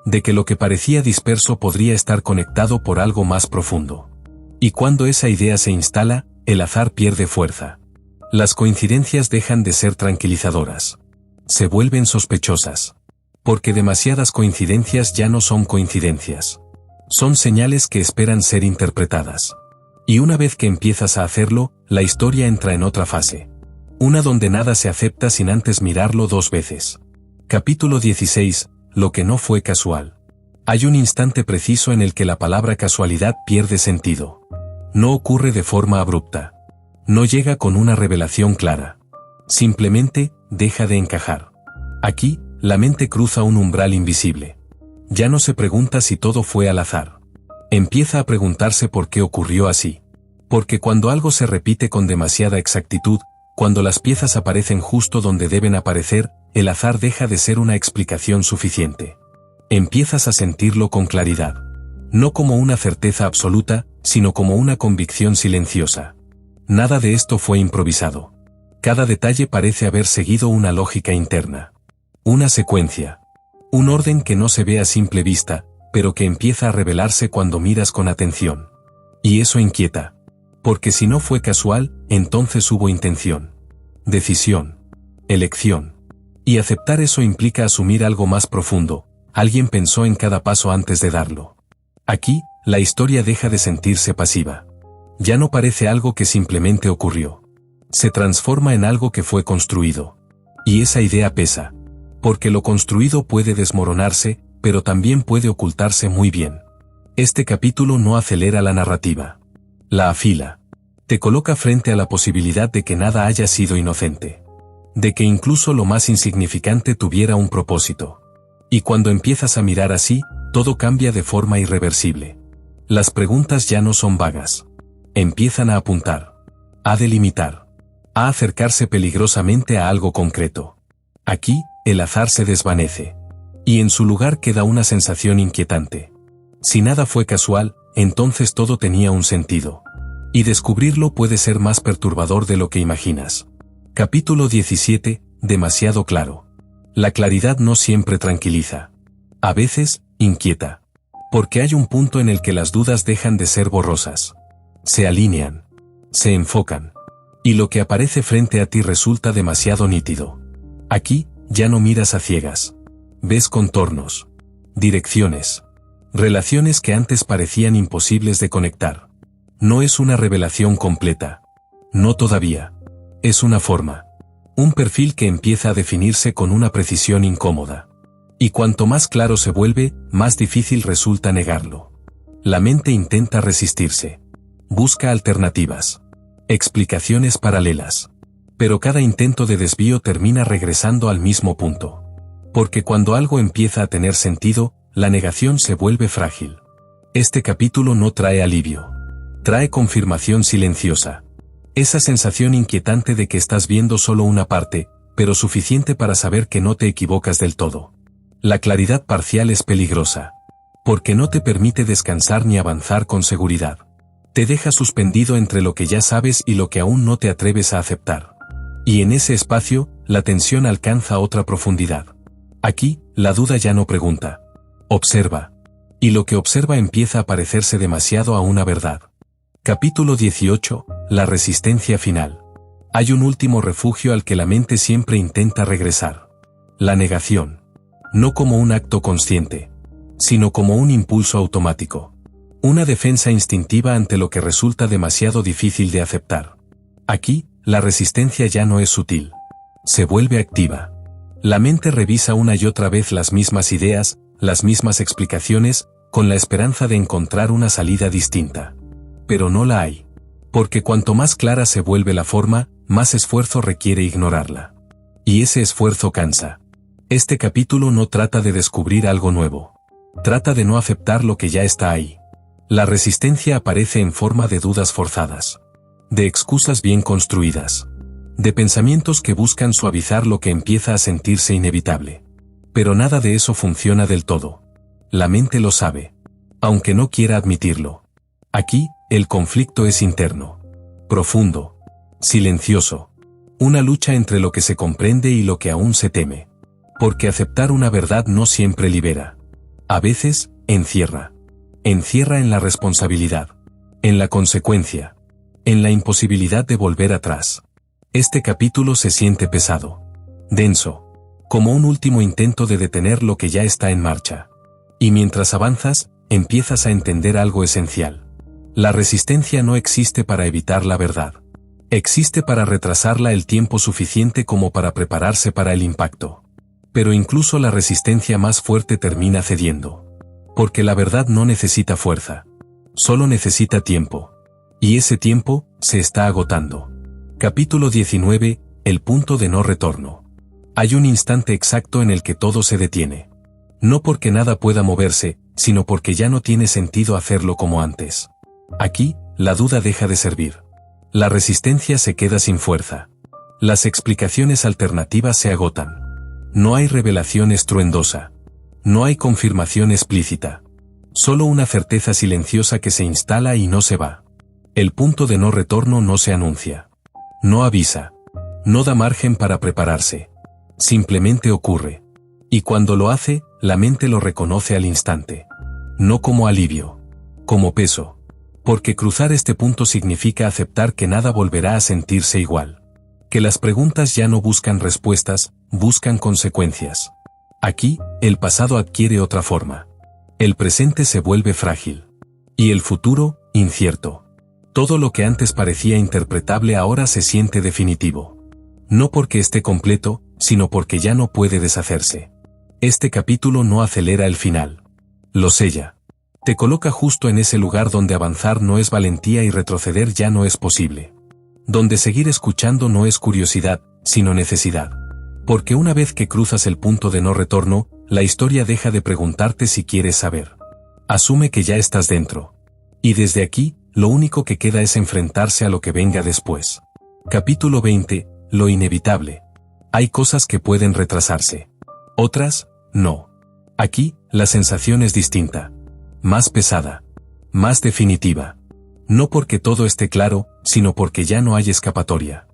De que lo que parecía disperso podría estar conectado por algo más profundo. Y cuando esa idea se instala, el azar pierde fuerza. Las coincidencias dejan de ser tranquilizadoras. Se vuelven sospechosas. Porque demasiadas coincidencias ya no son coincidencias. Son señales que esperan ser interpretadas. Y una vez que empiezas a hacerlo, la historia entra en otra fase. Una donde nada se acepta sin antes mirarlo 2 veces. Capítulo 16. Lo que no fue casual. Hay un instante preciso en el que la palabra casualidad pierde sentido. No ocurre de forma abrupta. No llega con una revelación clara. Simplemente, deja de encajar. Aquí, la mente cruza un umbral invisible. Ya no se pregunta si todo fue al azar. Empieza a preguntarse por qué ocurrió así. Porque cuando algo se repite con demasiada exactitud, cuando las piezas aparecen justo donde deben aparecer, el azar deja de ser una explicación suficiente. Empiezas a sentirlo con claridad. No como una certeza absoluta, sino como una convicción silenciosa. Nada de esto fue improvisado. Cada detalle parece haber seguido una lógica interna. Una secuencia. Un orden que no se ve a simple vista, pero que empieza a revelarse cuando miras con atención. Y eso inquieta. Porque si no fue casual, entonces hubo intención. Decisión. Elección. Y aceptar eso implica asumir algo más profundo. Alguien pensó en cada paso antes de darlo. Aquí, la historia deja de sentirse pasiva. Ya no parece algo que simplemente ocurrió. Se transforma en algo que fue construido. Y esa idea pesa. Porque lo construido puede desmoronarse, pero también puede ocultarse muy bien. Este capítulo no acelera la narrativa. La afila. Te coloca frente a la posibilidad de que nada haya sido inocente. De que incluso lo más insignificante tuviera un propósito. Y cuando empiezas a mirar así, todo cambia de forma irreversible. Las preguntas ya no son vagas. Empiezan a apuntar. A delimitar. A acercarse peligrosamente a algo concreto. Aquí, el azar se desvanece. Y en su lugar queda una sensación inquietante. Si nada fue casual, entonces todo tenía un sentido. Y descubrirlo puede ser más perturbador de lo que imaginas. Capítulo 17, demasiado claro. La claridad no siempre tranquiliza. A veces, inquieta. Porque hay un punto en el que las dudas dejan de ser borrosas. Se alinean. Se enfocan. Y lo que aparece frente a ti resulta demasiado nítido. Aquí, ya no miras a ciegas. Ves contornos. Direcciones. Relaciones que antes parecían imposibles de conectar. No es una revelación completa. No todavía. Es una forma. Un perfil que empieza a definirse con una precisión incómoda. Y cuanto más claro se vuelve, más difícil resulta negarlo. La mente intenta resistirse. Busca alternativas. Explicaciones paralelas. Pero cada intento de desvío termina regresando al mismo punto. Porque cuando algo empieza a tener sentido, la negación se vuelve frágil. Este capítulo no trae alivio. Trae confirmación silenciosa. Esa sensación inquietante de que estás viendo solo una parte, pero suficiente para saber que no te equivocas del todo. La claridad parcial es peligrosa. Porque no te permite descansar ni avanzar con seguridad. Te deja suspendido entre lo que ya sabes y lo que aún no te atreves a aceptar. Y en ese espacio, la tensión alcanza otra profundidad. Aquí, la duda ya no pregunta. Observa. Y lo que observa empieza a parecerse demasiado a una verdad. Capítulo 18, la resistencia final. Hay un último refugio al que la mente siempre intenta regresar. La negación. No como un acto consciente, sino como un impulso automático. Una defensa instintiva ante lo que resulta demasiado difícil de aceptar. Aquí, la resistencia ya no es sutil. Se vuelve activa. La mente revisa una y otra vez las mismas ideas, las mismas explicaciones, con la esperanza de encontrar una salida distinta. Pero no la hay. Porque cuanto más clara se vuelve la forma, más esfuerzo requiere ignorarla. Y ese esfuerzo cansa. Este capítulo no trata de descubrir algo nuevo. Trata de no aceptar lo que ya está ahí. La resistencia aparece en forma de dudas forzadas. De excusas bien construidas. De pensamientos que buscan suavizar lo que empieza a sentirse inevitable. Pero nada de eso funciona del todo. La mente lo sabe. Aunque no quiera admitirlo. Aquí, el conflicto es interno. Profundo. Silencioso. Una lucha entre lo que se comprende y lo que aún se teme. Porque aceptar una verdad no siempre libera. A veces, encierra. Encierra en la responsabilidad. En la consecuencia. En la imposibilidad de volver atrás. Este capítulo se siente pesado. Denso. Como un último intento de detener lo que ya está en marcha. Y mientras avanzas, empiezas a entender algo esencial. La resistencia no existe para evitar la verdad. Existe para retrasarla el tiempo suficiente como para prepararse para el impacto. Pero incluso la resistencia más fuerte termina cediendo. Porque la verdad no necesita fuerza. Solo necesita tiempo. Y ese tiempo, se está agotando. Capítulo 19, el punto de no retorno. Hay un instante exacto en el que todo se detiene. No porque nada pueda moverse, sino porque ya no tiene sentido hacerlo como antes. Aquí, la duda deja de servir. La resistencia se queda sin fuerza. Las explicaciones alternativas se agotan. No hay revelación estruendosa. No hay confirmación explícita. Solo una certeza silenciosa que se instala y no se va. El punto de no retorno no se anuncia. No avisa. No da margen para prepararse. Simplemente ocurre. Y cuando lo hace, la mente lo reconoce al instante. No como alivio. Como peso. Porque cruzar este punto significa aceptar que nada volverá a sentirse igual. Que las preguntas ya no buscan respuestas, buscan consecuencias. Aquí, el pasado adquiere otra forma. El presente se vuelve frágil. Y el futuro, incierto. Todo lo que antes parecía interpretable ahora se siente definitivo. No porque esté completo, sino porque ya no puede deshacerse. Este capítulo no acelera el final. Lo sella. Te coloca justo en ese lugar donde avanzar no es valentía y retroceder ya no es posible. Donde seguir escuchando no es curiosidad, sino necesidad. Porque una vez que cruzas el punto de no retorno, la historia deja de preguntarte si quieres saber. Asume que ya estás dentro. Y desde aquí, lo único que queda es enfrentarse a lo que venga después. Capítulo 20. Lo inevitable. Hay cosas que pueden retrasarse. Otras, no. Aquí, la sensación es distinta. Más pesada. Más definitiva. No porque todo esté claro, sino porque ya no hay escapatoria.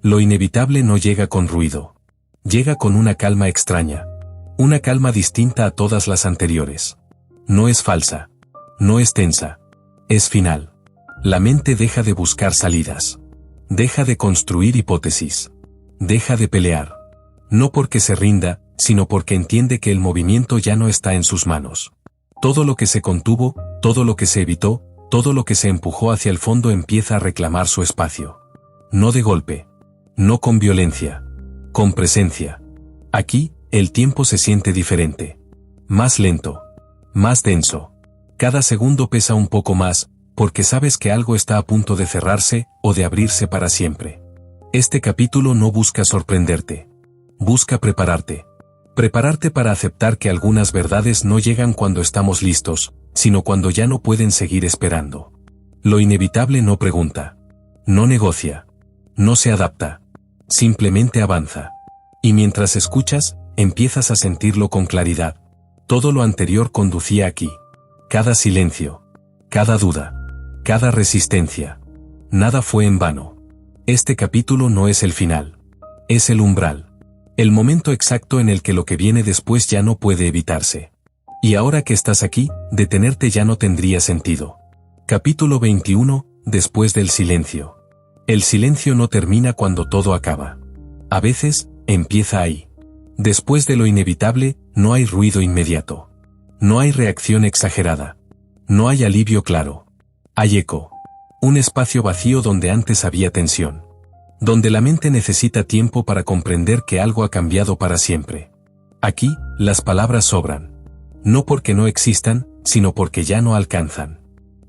Lo inevitable no llega con ruido. Llega con una calma extraña. Una calma distinta a todas las anteriores. No es falsa. No es tensa. Es final. La mente deja de buscar salidas. Deja de construir hipótesis. Deja de pelear. No porque se rinda, sino porque entiende que el movimiento ya no está en sus manos. Todo lo que se contuvo, todo lo que se evitó, todo lo que se empujó hacia el fondo empieza a reclamar su espacio. No de golpe. No con violencia. Con presencia. Aquí, el tiempo se siente diferente. Más lento. Más denso. Cada segundo pesa un poco más, porque sabes que algo está a punto de cerrarse, o de abrirse para siempre. Este capítulo no busca sorprenderte. Busca prepararte. Prepararte para aceptar que algunas verdades no llegan cuando estamos listos, sino cuando ya no pueden seguir esperando. Lo inevitable no pregunta. No negocia. No se adapta. Simplemente avanza. Y mientras escuchas, empiezas a sentirlo con claridad. Todo lo anterior conducía aquí. Cada silencio. Cada duda. Cada resistencia. Nada fue en vano. Este capítulo no es el final. Es el umbral. El momento exacto en el que lo que viene después ya no puede evitarse. Y ahora que estás aquí, detenerte ya no tendría sentido. Capítulo 21. Después del silencio. El silencio no termina cuando todo acaba. A veces, empieza ahí. Después de lo inevitable, no hay ruido inmediato. No hay reacción exagerada. No hay alivio claro. Hay eco. Un espacio vacío donde antes había tensión. Donde la mente necesita tiempo para comprender que algo ha cambiado para siempre. Aquí, las palabras sobran. No porque no existan, sino porque ya no alcanzan.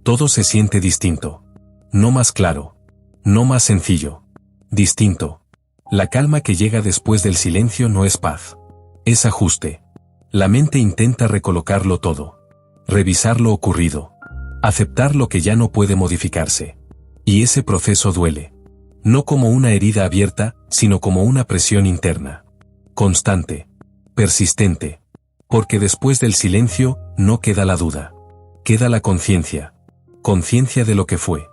Todo se siente distinto. No más claro. No más sencillo. Distinto. La calma que llega después del silencio no es paz. Es ajuste. La mente intenta recolocarlo todo. Revisar lo ocurrido. Aceptar lo que ya no puede modificarse. Y ese proceso duele. No como una herida abierta, sino como una presión interna. Constante. Persistente. Porque después del silencio, no queda la duda. Queda la conciencia. Conciencia de lo que fue.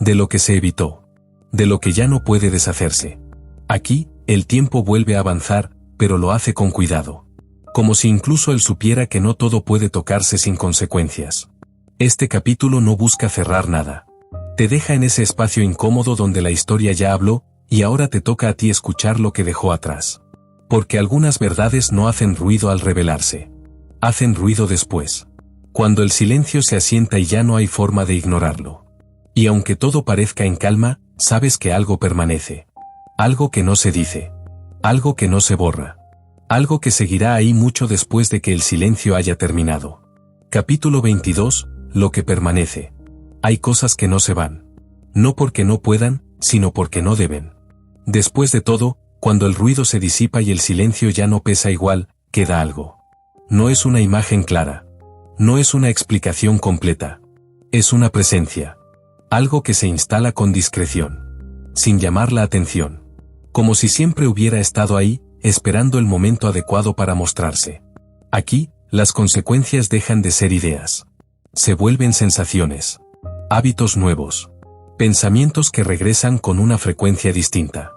De lo que se evitó. De lo que ya no puede deshacerse. Aquí, el tiempo vuelve a avanzar, pero lo hace con cuidado. Como si incluso él supiera que no todo puede tocarse sin consecuencias. Este capítulo no busca cerrar nada. Te deja en ese espacio incómodo donde la historia ya habló, y ahora te toca a ti escuchar lo que dejó atrás. Porque algunas verdades no hacen ruido al revelarse. Hacen ruido después. Cuando el silencio se asienta y ya no hay forma de ignorarlo. Y aunque todo parezca en calma, sabes que algo permanece. Algo que no se dice. Algo que no se borra. Algo que seguirá ahí mucho después de que el silencio haya terminado. Capítulo 22. Lo que permanece. Hay cosas que no se van. No porque no puedan, sino porque no deben. Después de todo, cuando el ruido se disipa y el silencio ya no pesa igual, queda algo. No es una imagen clara. No es una explicación completa. Es una presencia. Algo que se instala con discreción. Sin llamar la atención. Como si siempre hubiera estado ahí, esperando el momento adecuado para mostrarse. Aquí, las consecuencias dejan de ser ideas. Se vuelven sensaciones. Hábitos nuevos. Pensamientos que regresan con una frecuencia distinta.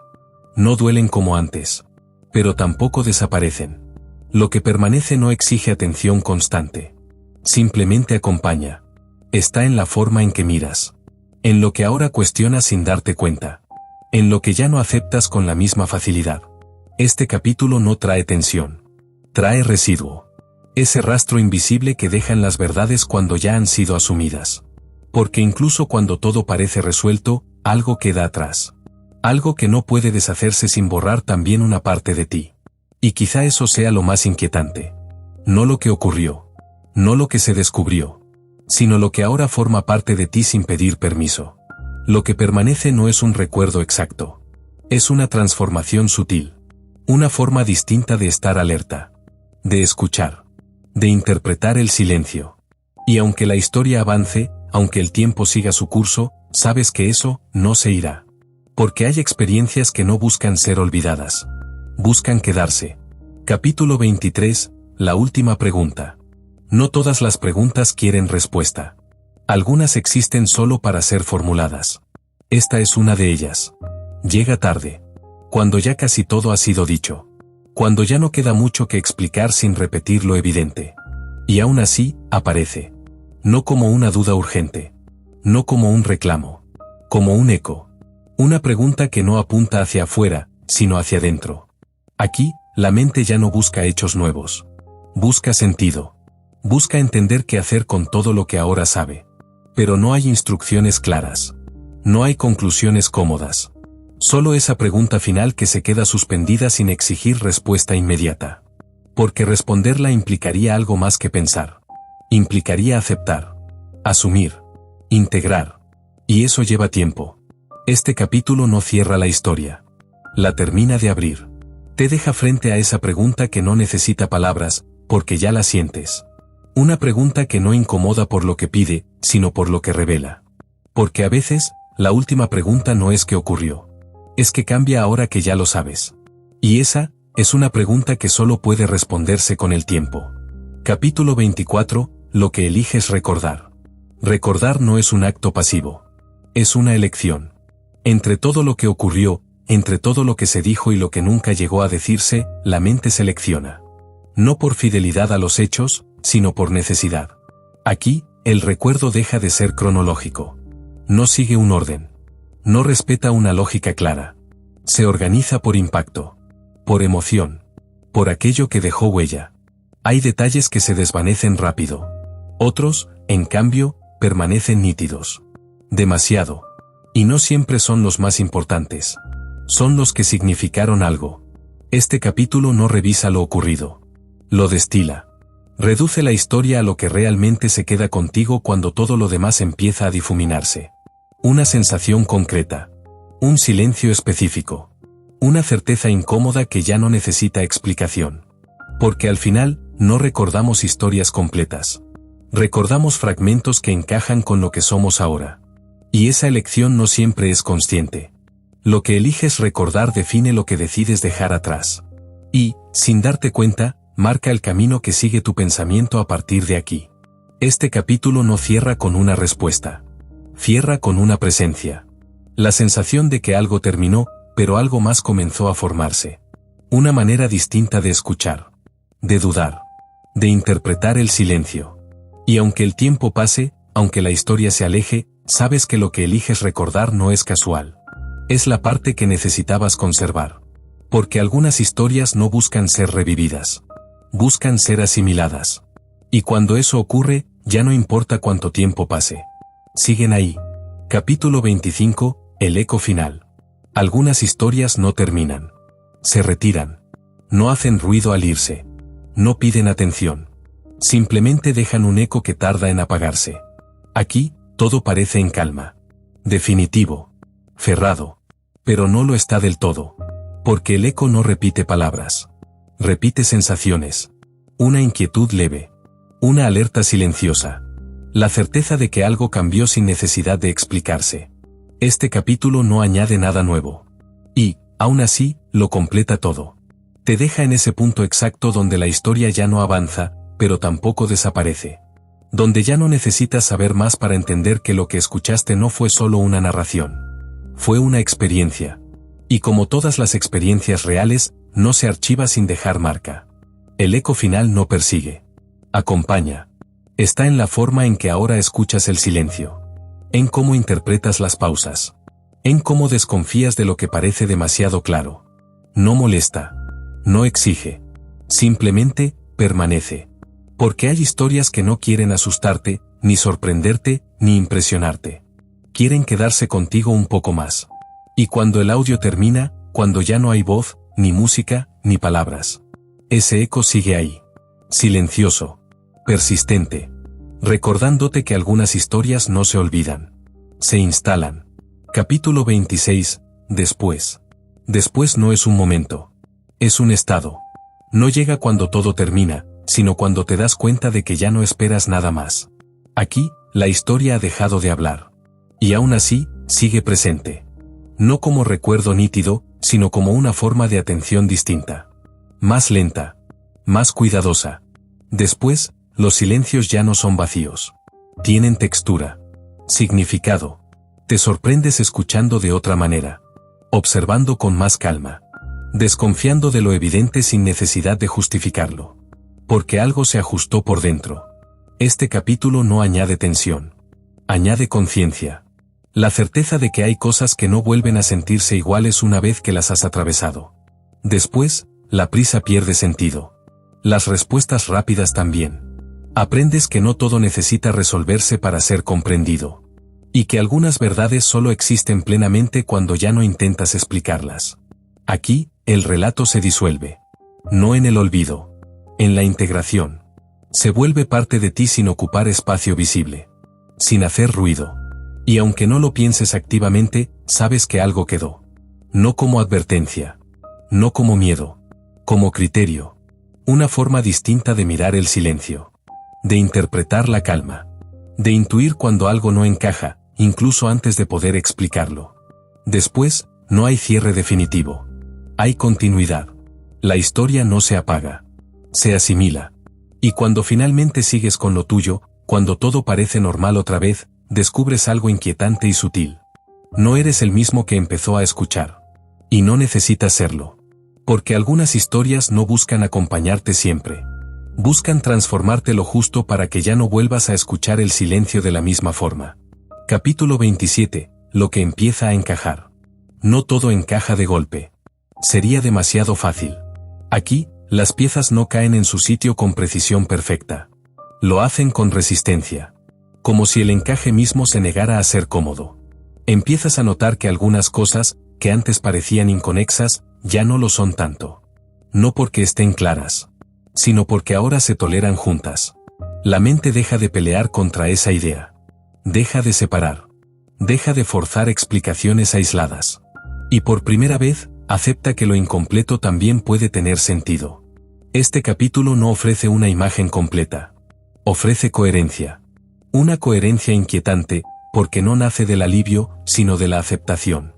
No duelen como antes. Pero tampoco desaparecen. Lo que permanece no exige atención constante. Simplemente acompaña. Está en la forma en que miras. En lo que ahora cuestionas sin darte cuenta. En lo que ya no aceptas con la misma facilidad. Este capítulo no trae tensión. Trae residuo. Ese rastro invisible que dejan las verdades cuando ya han sido asumidas. Porque incluso cuando todo parece resuelto, algo queda atrás. Algo que no puede deshacerse sin borrar también una parte de ti. Y quizá eso sea lo más inquietante. No lo que ocurrió. No lo que se descubrió. Sino lo que ahora forma parte de ti sin pedir permiso. Lo que permanece no es un recuerdo exacto. Es una transformación sutil. Una forma distinta de estar alerta. De escuchar. De interpretar el silencio. Y aunque la historia avance, aunque el tiempo siga su curso, sabes que eso no se irá. Porque hay experiencias que no buscan ser olvidadas. Buscan quedarse. Capítulo 23, la última pregunta. No todas las preguntas quieren respuesta. Algunas existen solo para ser formuladas. Esta es una de ellas. Llega tarde. Cuando ya casi todo ha sido dicho. Cuando ya no queda mucho que explicar sin repetir lo evidente. Y aún así, aparece. No como una duda urgente. No como un reclamo. Como un eco. Una pregunta que no apunta hacia afuera, sino hacia adentro. Aquí, la mente ya no busca hechos nuevos. Busca sentido. Busca entender qué hacer con todo lo que ahora sabe. Pero no hay instrucciones claras. No hay conclusiones cómodas. Solo esa pregunta final que se queda suspendida sin exigir respuesta inmediata. Porque responderla implicaría algo más que pensar. Implicaría aceptar. Asumir. Integrar. Y eso lleva tiempo. Este capítulo no cierra la historia. La termina de abrir. Te deja frente a esa pregunta que no necesita palabras, porque ya la sientes. Una pregunta que no incomoda por lo que pide, sino por lo que revela. Porque a veces, la última pregunta no es qué ocurrió. Es que cambia ahora que ya lo sabes. Y esa, es una pregunta que solo puede responderse con el tiempo. Capítulo 24, lo que eliges recordar. Recordar no es un acto pasivo. Es una elección. Entre todo lo que ocurrió, entre todo lo que se dijo y lo que nunca llegó a decirse, la mente selecciona. No por fidelidad a los hechos, sino por necesidad. Aquí, el recuerdo deja de ser cronológico. No sigue un orden. No respeta una lógica clara. Se organiza por impacto. Por emoción. Por aquello que dejó huella. Hay detalles que se desvanecen rápido. Otros, en cambio, permanecen nítidos. Demasiado. Y no siempre son los más importantes. Son los que significaron algo. Este capítulo no revisa lo ocurrido. Lo destila. Reduce la historia a lo que realmente se queda contigo cuando todo lo demás empieza a difuminarse. Una sensación concreta. Un silencio específico. Una certeza incómoda que ya no necesita explicación. Porque al final, no recordamos historias completas. Recordamos fragmentos que encajan con lo que somos ahora. Y esa elección no siempre es consciente. Lo que eliges recordar define lo que decides dejar atrás. Y, sin darte cuenta, marca el camino que sigue tu pensamiento a partir de aquí. Este capítulo no cierra con una respuesta. Cierra con una presencia. La sensación de que algo terminó, pero algo más comenzó a formarse. Una manera distinta de escuchar. De dudar. De interpretar el silencio. Y aunque el tiempo pase, aunque la historia se aleje, sabes que lo que eliges recordar no es casual. Es la parte que necesitabas conservar. Porque algunas historias no buscan ser revividas. Buscan ser asimiladas. Y cuando eso ocurre, ya no importa cuánto tiempo pase. Siguen ahí. Capítulo 25, el eco final. Algunas historias no terminan. Se retiran. No hacen ruido al irse. No piden atención. Simplemente dejan un eco que tarda en apagarse. Aquí, todo parece en calma. Definitivo. Cerrado. Pero no lo está del todo. Porque el eco no repite palabras. Repite sensaciones. Una inquietud leve. Una alerta silenciosa. La certeza de que algo cambió sin necesidad de explicarse. Este capítulo no añade nada nuevo. Y, aún así, lo completa todo. Te deja en ese punto exacto donde la historia ya no avanza, pero tampoco desaparece. Donde ya no necesitas saber más para entender que lo que escuchaste no fue solo una narración. Fue una experiencia. Y como todas las experiencias reales, no se archiva sin dejar marca. El eco final no persigue. Acompaña. Está en la forma en que ahora escuchas el silencio. En cómo interpretas las pausas. En cómo desconfías de lo que parece demasiado claro. No molesta. No exige. Simplemente, permanece. Porque hay historias que no quieren asustarte, ni sorprenderte, ni impresionarte. Quieren quedarse contigo un poco más. Y cuando el audio termina, cuando ya no hay voz, ni música, ni palabras. Ese eco sigue ahí. Silencioso. Persistente. Recordándote que algunas historias no se olvidan. Se instalan. Capítulo 26. Después. Después no es un momento. Es un estado. No llega cuando todo termina, sino cuando te das cuenta de que ya no esperas nada más. Aquí, la historia ha dejado de hablar. Y aún así, sigue presente. No como recuerdo nítido, sino como una forma de atención distinta. Más lenta. Más cuidadosa. Después, los silencios ya no son vacíos. Tienen textura. Significado. Te sorprendes escuchando de otra manera. Observando con más calma. Desconfiando de lo evidente sin necesidad de justificarlo. Porque algo se ajustó por dentro. Este capítulo no añade tensión. Añade conciencia. La certeza de que hay cosas que no vuelven a sentirse iguales una vez que las has atravesado. Después, la prisa pierde sentido. Las respuestas rápidas también. Aprendes que no todo necesita resolverse para ser comprendido. Y que algunas verdades solo existen plenamente cuando ya no intentas explicarlas. Aquí, el relato se disuelve. No en el olvido. En la integración. Se vuelve parte de ti sin ocupar espacio visible. Sin hacer ruido. Y aunque no lo pienses activamente, sabes que algo quedó. No como advertencia. No como miedo. Como criterio. Una forma distinta de mirar el silencio. De interpretar la calma. De intuir cuando algo no encaja, incluso antes de poder explicarlo. Después, no hay cierre definitivo. Hay continuidad. La historia no se apaga. Se asimila. Y cuando finalmente sigues con lo tuyo, cuando todo parece normal otra vez, descubres algo inquietante y sutil. No eres el mismo que empezó a escuchar. Y no necesitas serlo. Porque algunas historias no buscan acompañarte siempre. Buscan transformarte lo justo para que ya no vuelvas a escuchar el silencio de la misma forma. Capítulo 27. Lo que empieza a encajar. No todo encaja de golpe. Sería demasiado fácil. Aquí, las piezas no caen en su sitio con precisión perfecta. Lo hacen con resistencia. Como si el encaje mismo se negara a ser cómodo. Empiezas a notar que algunas cosas, que antes parecían inconexas, ya no lo son tanto. No porque estén claras, sino porque ahora se toleran juntas. La mente deja de pelear contra esa idea. Deja de separar. Deja de forzar explicaciones aisladas. Y por primera vez, acepta que lo incompleto también puede tener sentido. Este capítulo no ofrece una imagen completa. Ofrece coherencia. Una coherencia inquietante, porque no nace del alivio, sino de la aceptación.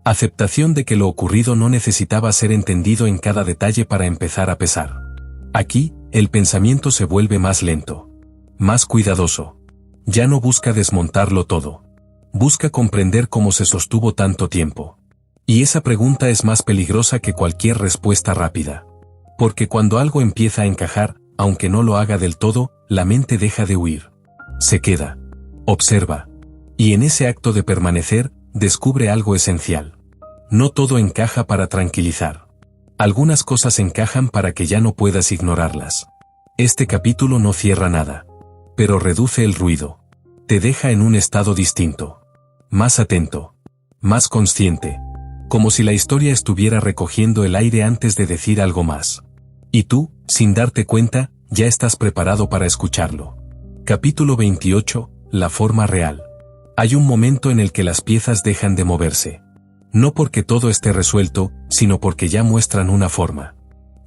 Aceptación de que lo ocurrido no necesitaba ser entendido en cada detalle para empezar a pesar. Aquí, el pensamiento se vuelve más lento. Más cuidadoso. Ya no busca desmontarlo todo. Busca comprender cómo se sostuvo tanto tiempo. Y esa pregunta es más peligrosa que cualquier respuesta rápida. Porque cuando algo empieza a encajar, aunque no lo haga del todo, la mente deja de huir. Se queda. Observa. Y en ese acto de permanecer, descubre algo esencial. No todo encaja para tranquilizar. Algunas cosas encajan para que ya no puedas ignorarlas. Este capítulo no cierra nada. Pero reduce el ruido. Te deja en un estado distinto. Más atento. Más consciente. Como si la historia estuviera recogiendo el aire antes de decir algo más. Y tú, sin darte cuenta, ya estás preparado para escucharlo. Capítulo 28. La forma real. Hay un momento en el que las piezas dejan de moverse. No porque todo esté resuelto, sino porque ya muestran una forma.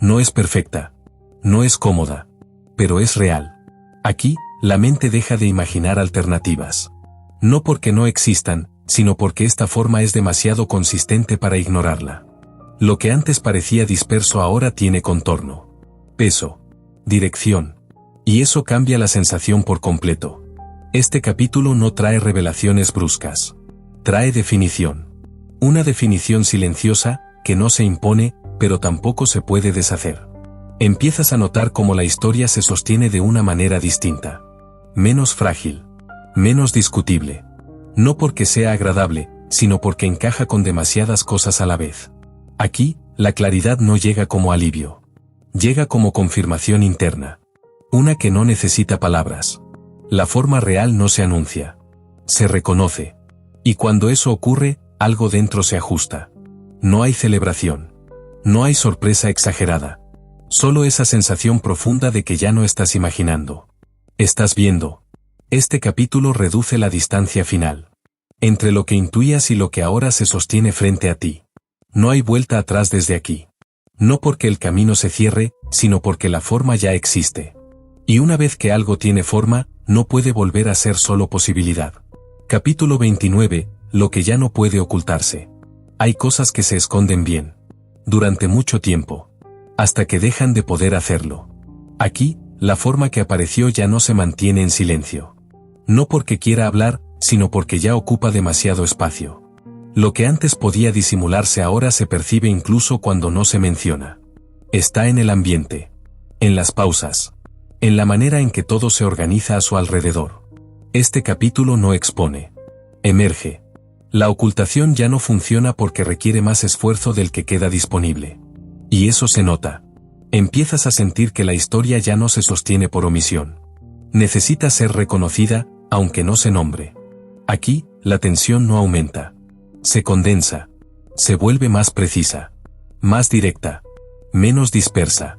No es perfecta. No es cómoda. Pero es real. Aquí, la mente deja de imaginar alternativas. No porque no existan, sino porque esta forma es demasiado consistente para ignorarla. Lo que antes parecía disperso ahora tiene contorno. Peso. Dirección. Y eso cambia la sensación por completo. Este capítulo no trae revelaciones bruscas. Trae definición. Una definición silenciosa, que no se impone, pero tampoco se puede deshacer. Empiezas a notar cómo la historia se sostiene de una manera distinta. Menos frágil. Menos discutible. No porque sea agradable, sino porque encaja con demasiadas cosas a la vez. Aquí, la claridad no llega como alivio. Llega como confirmación interna. Una que no necesita palabras. La forma real no se anuncia. Se reconoce. Y cuando eso ocurre, algo dentro se ajusta. No hay celebración. No hay sorpresa exagerada. Solo esa sensación profunda de que ya no estás imaginando. Estás viendo. Este capítulo reduce la distancia final. Entre lo que intuías y lo que ahora se sostiene frente a ti. No hay vuelta atrás desde aquí. No porque el camino se cierre, sino porque la forma ya existe. Y una vez que algo tiene forma, no puede volver a ser solo posibilidad. Capítulo 29, lo que ya no puede ocultarse. Hay cosas que se esconden bien. Durante mucho tiempo. Hasta que dejan de poder hacerlo. Aquí, la forma que apareció ya no se mantiene en silencio. No porque quiera hablar, sino porque ya ocupa demasiado espacio. Lo que antes podía disimularse ahora se percibe incluso cuando no se menciona. Está en el ambiente. En las pausas. En la manera en que todo se organiza a su alrededor. Este capítulo no expone. Emerge. La ocultación ya no funciona porque requiere más esfuerzo del que queda disponible. Y eso se nota. Empiezas a sentir que la historia ya no se sostiene por omisión. Necesita ser reconocida, aunque no se nombre. Aquí, la tensión no aumenta. Se condensa. Se vuelve más precisa. Más directa. Menos dispersa.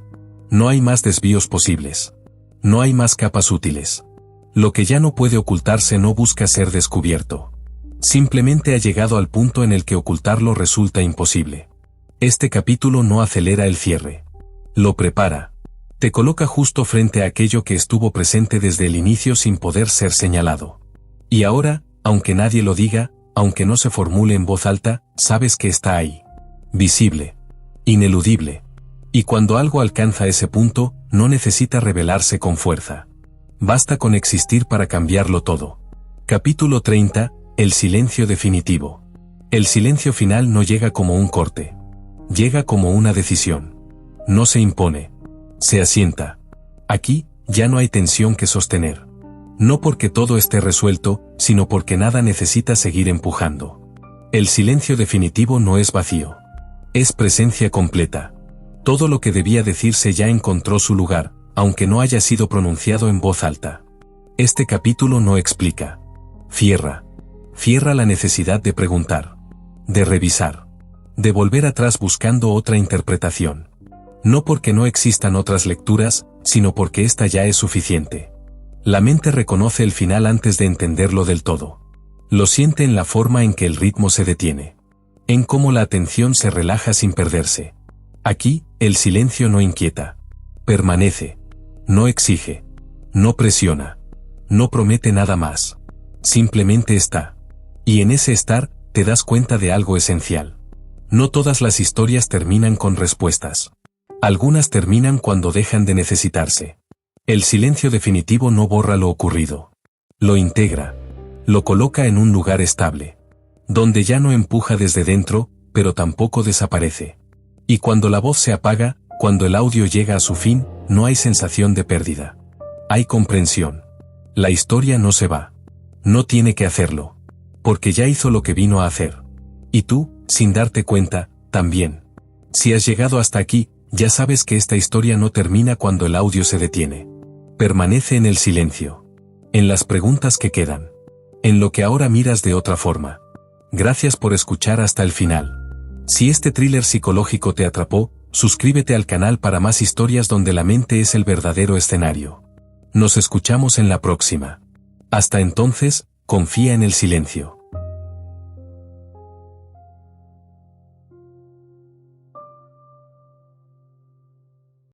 No hay más desvíos posibles. No hay más capas útiles. Lo que ya no puede ocultarse no busca ser descubierto. Simplemente ha llegado al punto en el que ocultarlo resulta imposible. Este capítulo no acelera el cierre. Lo prepara. Te coloca justo frente a aquello que estuvo presente desde el inicio sin poder ser señalado. Y ahora, aunque nadie lo diga, aunque no se formule en voz alta, sabes que está ahí. Visible. Ineludible. Y cuando algo alcanza ese punto, no necesita revelarse con fuerza. Basta con existir para cambiarlo todo. Capítulo 30, el silencio definitivo. El silencio final no llega como un corte. Llega como una decisión. No se impone. Se asienta. Aquí, ya no hay tensión que sostener. No porque todo esté resuelto, sino porque nada necesita seguir empujando. El silencio definitivo no es vacío. Es presencia completa. Todo lo que debía decirse ya encontró su lugar, aunque no haya sido pronunciado en voz alta. Este capítulo no explica. Cierra. Cierra la necesidad de preguntar. De revisar. De volver atrás buscando otra interpretación. No porque no existan otras lecturas, sino porque esta ya es suficiente. La mente reconoce el final antes de entenderlo del todo. Lo siente en la forma en que el ritmo se detiene. En cómo la atención se relaja sin perderse. Aquí, el silencio no inquieta. Permanece. No exige. No presiona. No promete nada más. Simplemente está. Y en ese estar, te das cuenta de algo esencial. No todas las historias terminan con respuestas. Algunas terminan cuando dejan de necesitarse. El silencio definitivo no borra lo ocurrido. Lo integra. Lo coloca en un lugar estable. Donde ya no empuja desde dentro, pero tampoco desaparece. Y cuando la voz se apaga, cuando el audio llega a su fin, no hay sensación de pérdida. Hay comprensión. La historia no se va. No tiene que hacerlo. Porque ya hizo lo que vino a hacer. Y tú, sin darte cuenta, también. Si has llegado hasta aquí, ya sabes que esta historia no termina cuando el audio se detiene. Permanece en el silencio. En las preguntas que quedan. En lo que ahora miras de otra forma. Gracias por escuchar hasta el final. Si este thriller psicológico te atrapó, suscríbete al canal para más historias donde la mente es el verdadero escenario. Nos escuchamos en la próxima. Hasta entonces, confía en el silencio.